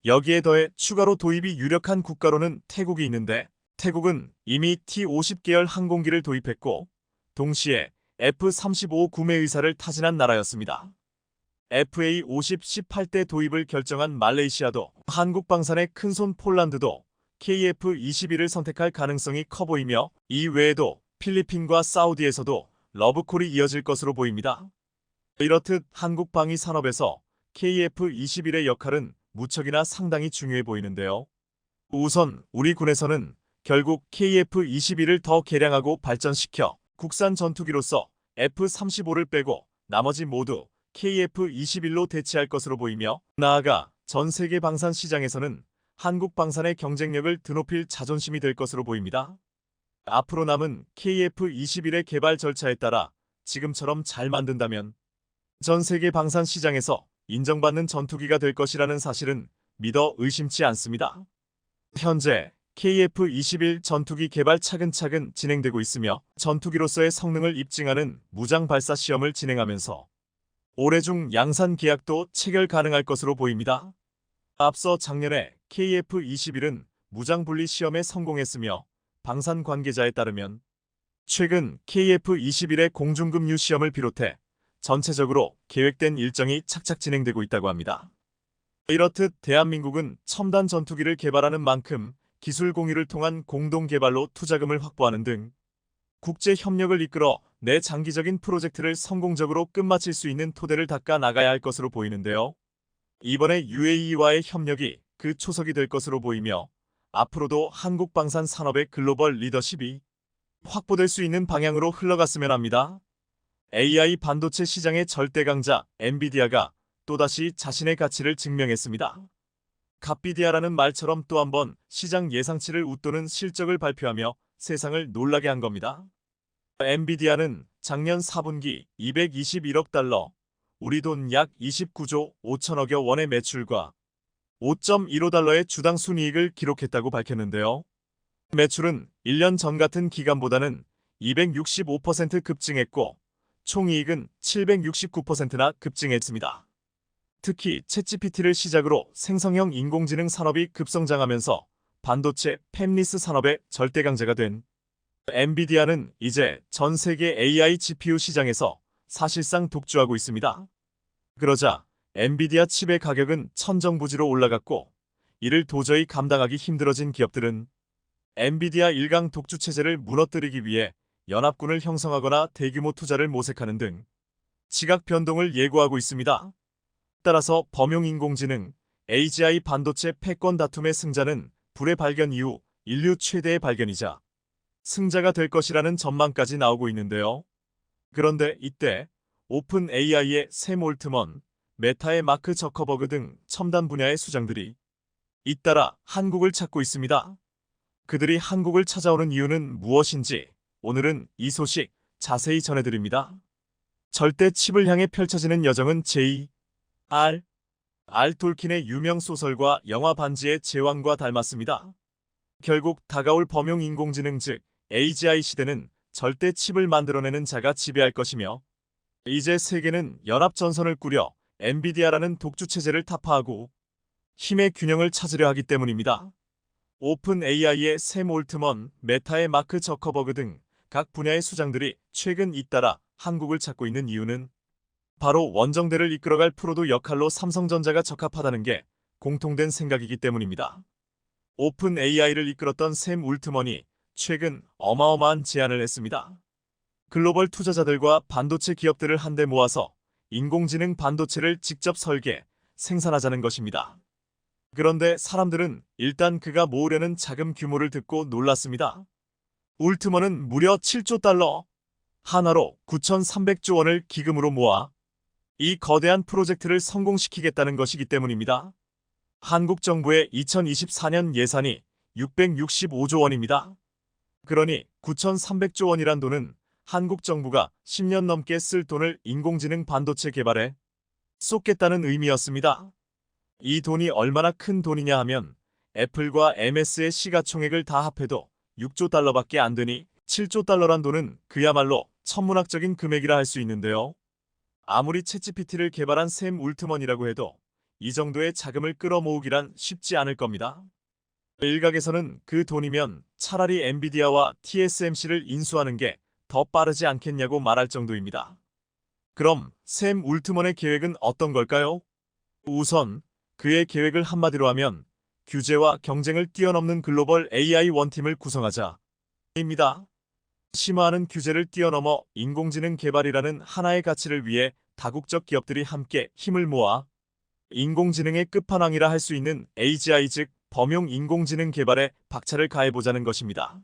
여기에 더해 추가로 도입이 유력한 국가로는 태국이 있는데 태국은 이미 T-50 계열 항공기를 도입했고 동시에 F-35 구매 의사를 타진한 나라였습니다. FA-50 18대 도입을 결정한 말레이시아도 한국 방산의 큰손 폴란드도 KF-21을 선택할 가능성이 커 보이며 이 외에도 필리핀과 사우디에서도 러브콜이 이어질 것으로 보입니다. 이렇듯 한국 방위 산업에서 KF-21의 역할은 무척이나 상당히 중요해 보이는데요. 우선 우리 군에서는 결국 KF-21을 더 개량하고 발전시켜 국산 전투기로서 F-35를 빼고 나머지 모두 KF-21로 대체할 것으로 보이며 나아가 전 세계 방산 시장에서는 한국 방산의 경쟁력을 드높일 자존심이 될 것으로 보입니다. 앞으로 남은 KF-21의 개발 절차에 따라 지금처럼 잘 만든다면 전 세계 방산 시장에서 인정받는 전투기가 될 것이라는 사실은 믿어 의심치 않습니다. 현재 KF-21 전투기 개발 차근차근 진행되고 있으며 전투기로서의 성능을 입증하는 무장 발사 시험을 진행하면서 올해 중 양산 계약도 체결 가능할 것으로 보입니다. 앞서 작년에 KF-21은 무장 분리 시험에 성공했으며 방산 관계자에 따르면 최근 KF-21의 공중급유 시험을 비롯해 전체적으로 계획된 일정이 착착 진행되고 있다고 합니다. 이렇듯 대한민국은 첨단 전투기를 개발하는 만큼 기술 공유를 통한 공동 개발로 투자금을 확보하는 등 국제 협력을 이끌어 내 장기적인 프로젝트를 성공적으로 끝마칠 수 있는 토대를 닦아 나가야 할 것으로 보이는데요. 이번에 UAE와의 협력이 그 초석이 될 것으로 보이며 앞으로도 한국 방산 산업의 글로벌 리더십이 확보될 수 있는 방향으로 흘러갔으면 합니다. AI 반도체 시장의 절대 강자 엔비디아가 또다시 자신의 가치를 증명했습니다. 갓비디아라는 말처럼 또 한 번 시장 예상치를 웃도는 실적을 발표하며 세상을 놀라게 한 겁니다. 엔비디아는 작년 4분기 221억 달러, 우리 돈 약 29조 5천억여 원의 매출과 5.15달러의 주당 순이익을 기록했다고 밝혔는데요. 매출은 1년 전 같은 기간보다는 265% 급증했고 총이익은 769%나 급증했습니다. 특히 챗GPT를 시작으로 생성형 인공지능 산업이 급성장하면서 반도체 팹리스 산업의 절대 강자가 된 엔비디아는 이제 전 세계 AI GPU 시장에서 사실상 독주하고 있습니다. 그러자 엔비디아 칩의 가격은 천정부지로 올라갔고, 이를 도저히 감당하기 힘들어진 기업들은 엔비디아 일강 독주 체제를 무너뜨리기 위해 연합군을 형성하거나 대규모 투자를 모색하는 등 지각 변동을 예고하고 있습니다. 따라서 범용인공지능, AGI 반도체 패권 다툼의 승자는 불의 발견 이후 인류 최대의 발견이자 승자가 될 것이라는 전망까지 나오고 있는데요. 그런데 이때 오픈 AI의 샘 올트먼, 메타의 마크 저커버그 등 첨단 분야의 수장들이 잇따라 한국을 찾고 있습니다. 그들이 한국을 찾아오는 이유는 무엇인지 오늘은 이 소식 자세히 전해드립니다. 절대 칩을 향해 펼쳐지는 여정은 J.R.R. 톨킨의 유명 소설과 영화 반지의 제왕과 닮았습니다. 결국 다가올 범용인공지능 즉 AGI 시대는 절대 칩을 만들어내는 자가 지배할 것이며, 이제 세계는 연합전선을 꾸려 엔비디아라는 독주체제를 타파하고 힘의 균형을 찾으려 하기 때문입니다. 오픈 AI의 샘 올트먼, 메타의 마크 저커버그 등 각 분야의 수장들이 최근 잇따라 한국을 찾고 있는 이유는 바로 원정대를 이끌어갈 프로두 역할로 삼성전자가 적합하다는 게 공통된 생각이기 때문입니다. 오픈 AI를 이끌었던 샘 올트먼이 최근 어마어마한 제안을 했습니다. 글로벌 투자자들과 반도체 기업들을 한데 모아서 인공지능 반도체를 직접 설계, 생산하자는 것입니다. 그런데 사람들은 일단 그가 모으려는 자금 규모를 듣고 놀랐습니다. 올트먼은 무려 7조 달러, 하나로 9,300조 원을 기금으로 모아 이 거대한 프로젝트를 성공시키겠다는 것이기 때문입니다. 한국 정부의 2024년 예산이 665조 원입니다. 그러니 9,300조 원이란 돈은 한국 정부가 10년 넘게 쓸 돈을 인공지능 반도체 개발에 쏟겠다는 의미였습니다. 이 돈이 얼마나 큰 돈이냐 하면 애플과 MS의 시가총액을 다 합해도 6조 달러밖에 안 되니 7조 달러란 돈은 그야말로 천문학적인 금액이라 할 수 있는데요. 아무리 챗GPT를 개발한 샘 올트먼이라고 해도 이 정도의 자금을 끌어모으기란 쉽지 않을 겁니다. 일각에서는 그 돈이면 차라리 엔비디아와 TSMC를 인수하는 게 더 빠르지 않겠냐고 말할 정도입니다. 그럼 샘 올트먼의 계획은 어떤 걸까요? 우선 그의 계획을 한마디로 하면 규제와 경쟁을 뛰어넘는 글로벌 AI 원팀을 구성하자입니다. 심화하는 규제를 뛰어넘어 인공지능 개발이라는 하나의 가치를 위해 다국적 기업들이 함께 힘을 모아 인공지능의 끝판왕이라 할 수 있는 AGI 즉 범용 인공지능 개발에 박차를 가해보자는 것입니다.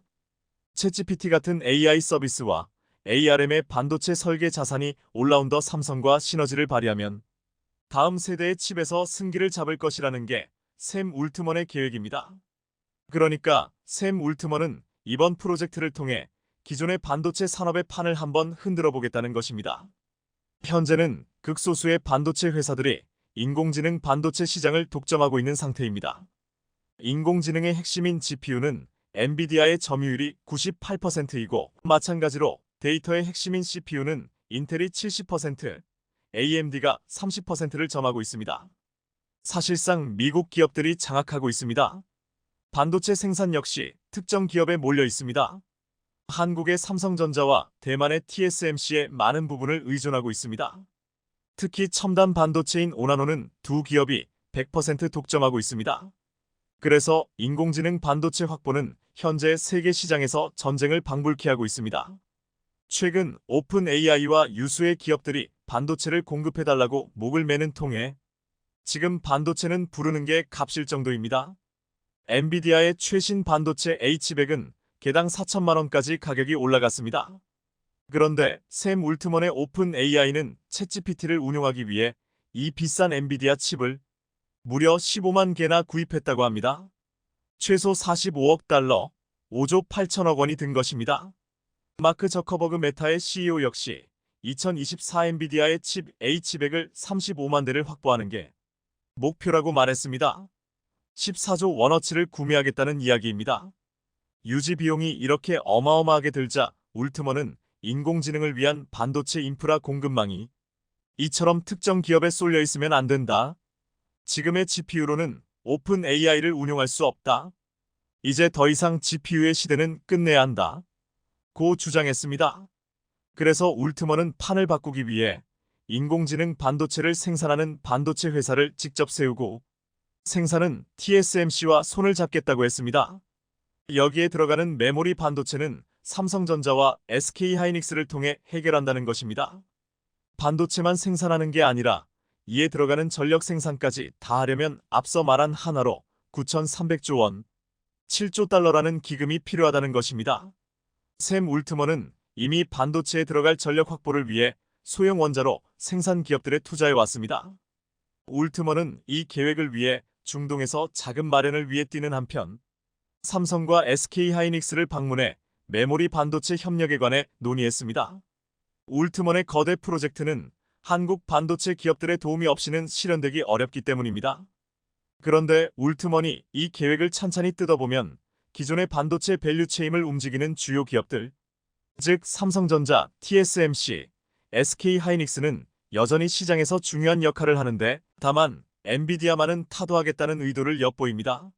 챗GPT 같은 AI 서비스와 ARM의 반도체 설계 자산이 올라운더 삼성과 시너지를 발휘하면 다음 세대의 칩에서 승기를 잡을 것이라는 게 샘 올트먼의 계획입니다. 그러니까 샘 올트먼은 이번 프로젝트를 통해 기존의 반도체 산업의 판을 한번 흔들어 보겠다는 것입니다. 현재는 극소수의 반도체 회사들이 인공지능 반도체 시장을 독점하고 있는 상태입니다. 인공지능의 핵심인 GPU는 엔비디아의 점유율이 98%이고 마찬가지로 데이터의 핵심인 CPU는 인텔이 70%, AMD가 30%를 점하고 있습니다. 사실상 미국 기업들이 장악하고 있습니다. 반도체 생산 역시 특정 기업에 몰려 있습니다. 한국의 삼성전자와 대만의 TSMC의 많은 부분을 의존하고 있습니다. 특히 첨단 반도체인 오나노는 두 기업이 100% 독점하고 있습니다. 그래서 인공지능 반도체 확보는 현재 세계 시장에서 전쟁을 방불케 하고 있습니다. 최근 오픈 AI와 유수의 기업들이 반도체를 공급해달라고 목을 매는 통에 지금 반도체는 부르는 게 값일 정도입니다. 엔비디아의 최신 반도체 H100은 개당 4천만 원까지 가격이 올라갔습니다. 그런데 샘 올트먼의 오픈 AI는 챗GPT를 운용하기 위해 이 비싼 엔비디아 칩을 무려 15만 개나 구입했다고 합니다. 최소 45억 달러, 5조 8천억 원이 든 것입니다. 마크 저커버그 메타의 CEO 역시 2024 엔비디아의 칩 H100을 35만 대를 확보하는 게 목표라고 말했습니다. 14조 원어치를 구매하겠다는 이야기입니다. 유지 비용이 이렇게 어마어마하게 들자 올트먼은 인공지능을 위한 반도체 인프라 공급망이 이처럼 특정 기업에 쏠려 있으면 안 된다. 지금의 GPU로는 오픈 AI를 운용할 수 없다. 이제 더 이상 GPU의 시대는 끝내야 한다. 고 주장했습니다. 그래서 울트먼은 판을 바꾸기 위해 인공지능 반도체를 생산하는 반도체 회사를 직접 세우고 생산은 TSMC와 손을 잡겠다고 했습니다. 여기에 들어가는 메모리 반도체는 삼성전자와 SK하이닉스를 통해 해결한다는 것입니다. 반도체만 생산하는 게 아니라 이에 들어가는 전력 생산까지 다 하려면 앞서 말한 하나로 9,300조 원, 7조 달러라는 기금이 필요하다는 것입니다. 샘 울트먼은 이미 반도체에 들어갈 전력 확보를 위해 소형 원자로 생산 기업들에 투자해 왔습니다. 울트먼은 이 계획을 위해 중동에서 자금 마련을 위해 뛰는 한편 삼성과 SK하이닉스를 방문해 메모리 반도체 협력에 관해 논의했습니다. 울트먼의 거대 프로젝트는 한국 반도체 기업들의 도움이 없이는 실현되기 어렵기 때문입니다. 그런데 울트먼이 이 계획을 찬찬히 뜯어보면 기존의 반도체 밸류체인을 움직이는 주요 기업들, 즉 삼성전자, TSMC, SK하이닉스는 여전히 시장에서 중요한 역할을 하는데 다만 엔비디아만은 타도하겠다는 의도를 엿보입니다.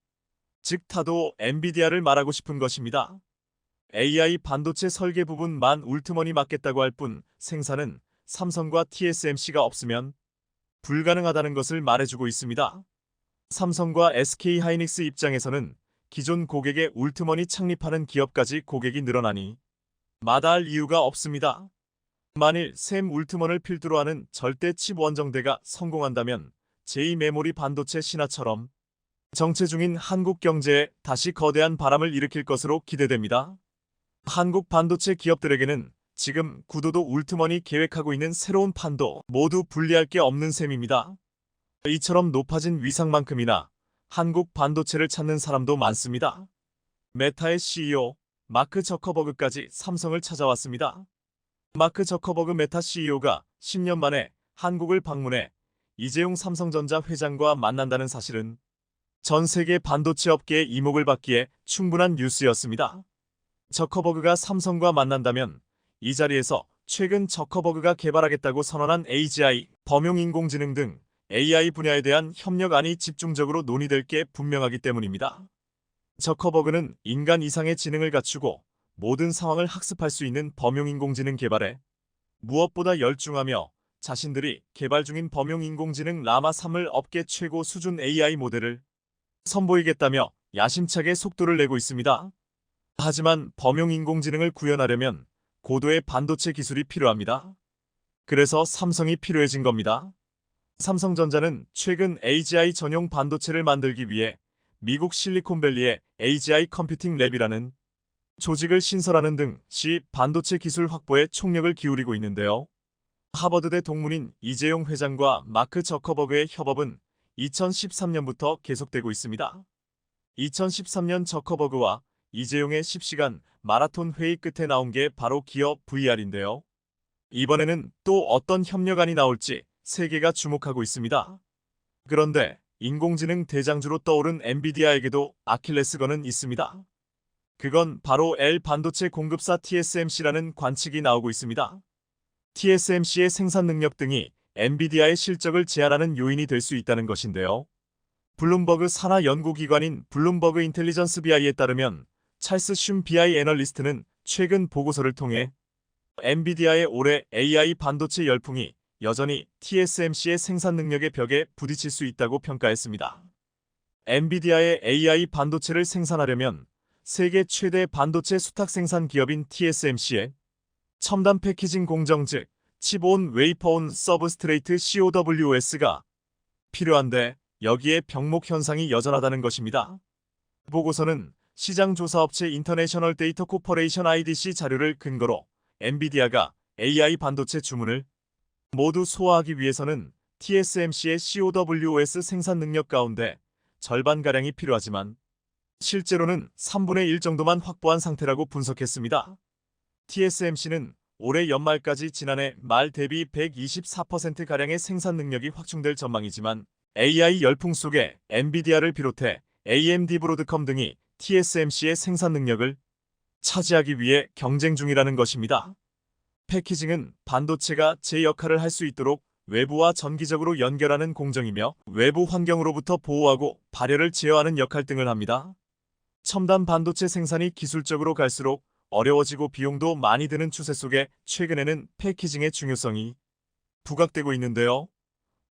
즉 타도 엔비디아를 말하고 싶은 것입니다. AI 반도체 설계 부분만 울트먼이 맡겠다고 할 뿐 생산은 삼성과 TSMC가 없으면 불가능하다는 것을 말해주고 있습니다. 삼성과 SK하이닉스 입장에서는 기존 고객의 울트먼이 창립하는 기업까지 고객이 늘어나니 마다할 이유가 없습니다. 만일 샘 울트먼을 필두로 하는 절대 칩 원정대가 성공한다면 제2메모리 반도체 신화처럼 정체 중인 한국 경제에 다시 거대한 바람을 일으킬 것으로 기대됩니다. 한국 반도체 기업들에게는 지금 구도도 울트먼이 계획하고 있는 새로운 판도 모두 분리할 게 없는 셈입니다. 이처럼 높아진 위상만큼이나 한국 반도체를 찾는 사람도 많습니다. 메타의 CEO 마크 저커버그까지 삼성을 찾아왔습니다. 마크 저커버그 메타 CEO가 10년 만에 한국을 방문해 이재용 삼성전자 회장과 만난다는 사실은 전 세계 반도체 업계의 이목을 받기에 충분한 뉴스였습니다. 저커버그가 삼성과 만난다면 이 자리에서 최근 저커버그가 개발하겠다고 선언한 AGI, 범용인공지능 등 AI 분야에 대한 협력안이 집중적으로 논의될 게 분명하기 때문입니다. 저커버그는 인간 이상의 지능을 갖추고 모든 상황을 학습할 수 있는 범용인공지능 개발에 무엇보다 열중하며 자신들이 개발 중인 범용인공지능 라마3을 업계 최고 수준 AI 모델을 선보이겠다며 야심차게 속도를 내고 있습니다. 하지만 범용인공지능을 구현하려면 고도의 반도체 기술이 필요합니다. 그래서 삼성이 필요해진 겁니다. 삼성전자는 최근 AGI 전용 반도체를 만들기 위해 미국 실리콘밸리의 AGI 컴퓨팅 랩이라는 조직을 신설하는 등 시 반도체 기술 확보에 총력을 기울이고 있는데요. 하버드대 동문인 이재용 회장과 마크 저커버그의 협업은 2013년부터 계속되고 있습니다. 2013년 저커버그와 이재용의 10시간 마라톤 회의 끝에 나온 게 바로 기어 VR인데요. 이번에는 또 어떤 협력안이 나올지 세계가 주목하고 있습니다. 그런데 인공지능 대장주로 떠오른 엔비디아에게도 아킬레스건은 있습니다. 그건 바로 L 반도체 공급사 TSMC라는 관측이 나오고 있습니다. TSMC의 생산 능력 등이 엔비디아의 실적을 제한하는 요인이 될 수 있다는 것인데요. 블룸버그 산하 연구기관인 블룸버그 인텔리전스 BI에 따르면 찰스 슌 BI 애널리스트는 최근 보고서를 통해 엔비디아의 올해 AI 반도체 열풍이 여전히 TSMC의 생산 능력의 벽에 부딪힐 수 있다고 평가했습니다. 엔비디아의 AI 반도체를 생산하려면 세계 최대 반도체 수탁 생산 기업인 TSMC의 첨단 패키징 공정 즉 칩온 웨이퍼온 서브스트레이트 COWS가 필요한데 여기에 병목 현상이 여전하다는 것입니다. 보고서는 시장조사업체 인터내셔널 데이터 코퍼레이션 IDC 자료를 근거로 엔비디아가 AI 반도체 주문을 모두 소화하기 위해서는 TSMC의 COWS 생산 능력 가운데 절반가량이 필요하지만 실제로는 3분의 1 정도만 확보한 상태라고 분석했습니다. TSMC는 올해 연말까지 지난해 말 대비 124%가량의 생산 능력이 확충될 전망이지만 AI 열풍 속에 엔비디아를 비롯해 AMD 브로드컴 등이 TSMC의 생산 능력을 차지하기 위해 경쟁 중이라는 것입니다. 패키징은 반도체가 제 역할을 할 수 있도록 외부와 전기적으로 연결하는 공정이며 외부 환경으로부터 보호하고 발열을 제어하는 역할 등을 합니다. 첨단 반도체 생산이 기술적으로 갈수록 어려워지고 비용도 많이 드는 추세 속에 최근에는 패키징의 중요성이 부각되고 있는데요.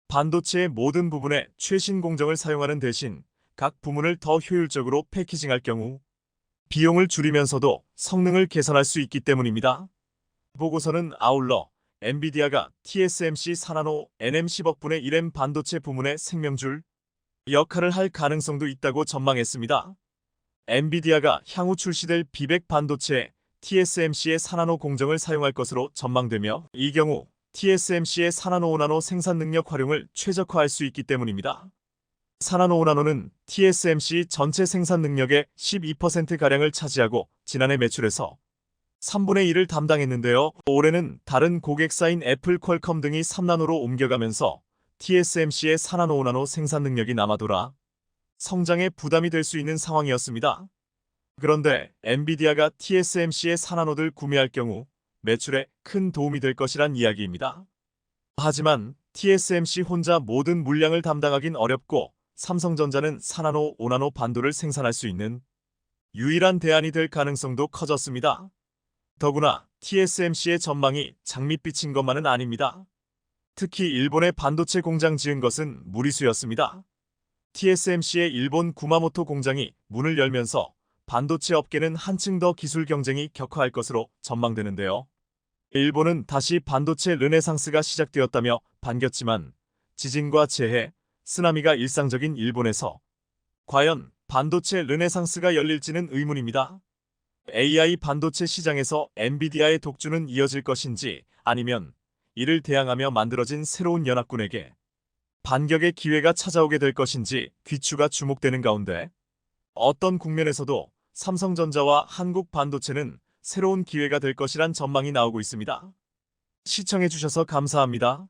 반도체의 모든 부분에 최신 공정을 사용하는 대신 각 부문을 더 효율적으로 패키징할 경우 비용을 줄이면서도 성능을 개선할 수 있기 때문입니다. 보고서는 아울러 엔비디아가 TSMC 4나노 NM10억분의 1M 반도체 부문의 생명줄 역할을 할 가능성도 있다고 전망했습니다. 엔비디아가 향후 출시될 B100 반도체에 TSMC의 4나노 공정을 사용할 것으로 전망되며 이 경우 TSMC의 4나노 5나노 생산 능력 활용을 최적화할 수 있기 때문입니다. 4나노 5나노는 TSMC 전체 생산 능력의 12%가량을 차지하고 지난해 매출에서 3분의 1을 담당했는데요. 올해는 다른 고객사인 애플, 퀄컴 등이 3나노로 옮겨가면서 TSMC의 4나노 5나노 생산 능력이 남아돌아 성장에 부담이 될 수 있는 상황이었습니다. 그런데 엔비디아가 TSMC의 4나노를 구매할 경우 매출에 큰 도움이 될 것이란 이야기입니다. 하지만 TSMC 혼자 모든 물량을 담당하긴 어렵고 삼성전자는 4나노, 5나노 반도를 생산할 수 있는 유일한 대안이 될 가능성도 커졌습니다. 더구나 TSMC의 전망이 장밋빛인 것만은 아닙니다. 특히 일본의 반도체 공장 지은 것은 무리수였습니다. TSMC의 일본 구마모토 공장이 문을 열면서 반도체 업계는 한층 더 기술 경쟁이 격화할 것으로 전망되는데요. 일본은 다시 반도체 르네상스가 시작되었다며 반겼지만 지진과 재해, 쓰나미가 일상적인 일본에서 과연 반도체 르네상스가 열릴지는 의문입니다. AI 반도체 시장에서 엔비디아의 독주는 이어질 것인지 아니면 이를 대항하며 만들어진 새로운 연합군에게 반격의 기회가 찾아오게 될 것인지 귀추가 주목되는 가운데 어떤 국면에서도 삼성전자와 한국 반도체는 새로운 기회가 될 것이란 전망이 나오고 있습니다. 시청해주셔서 감사합니다.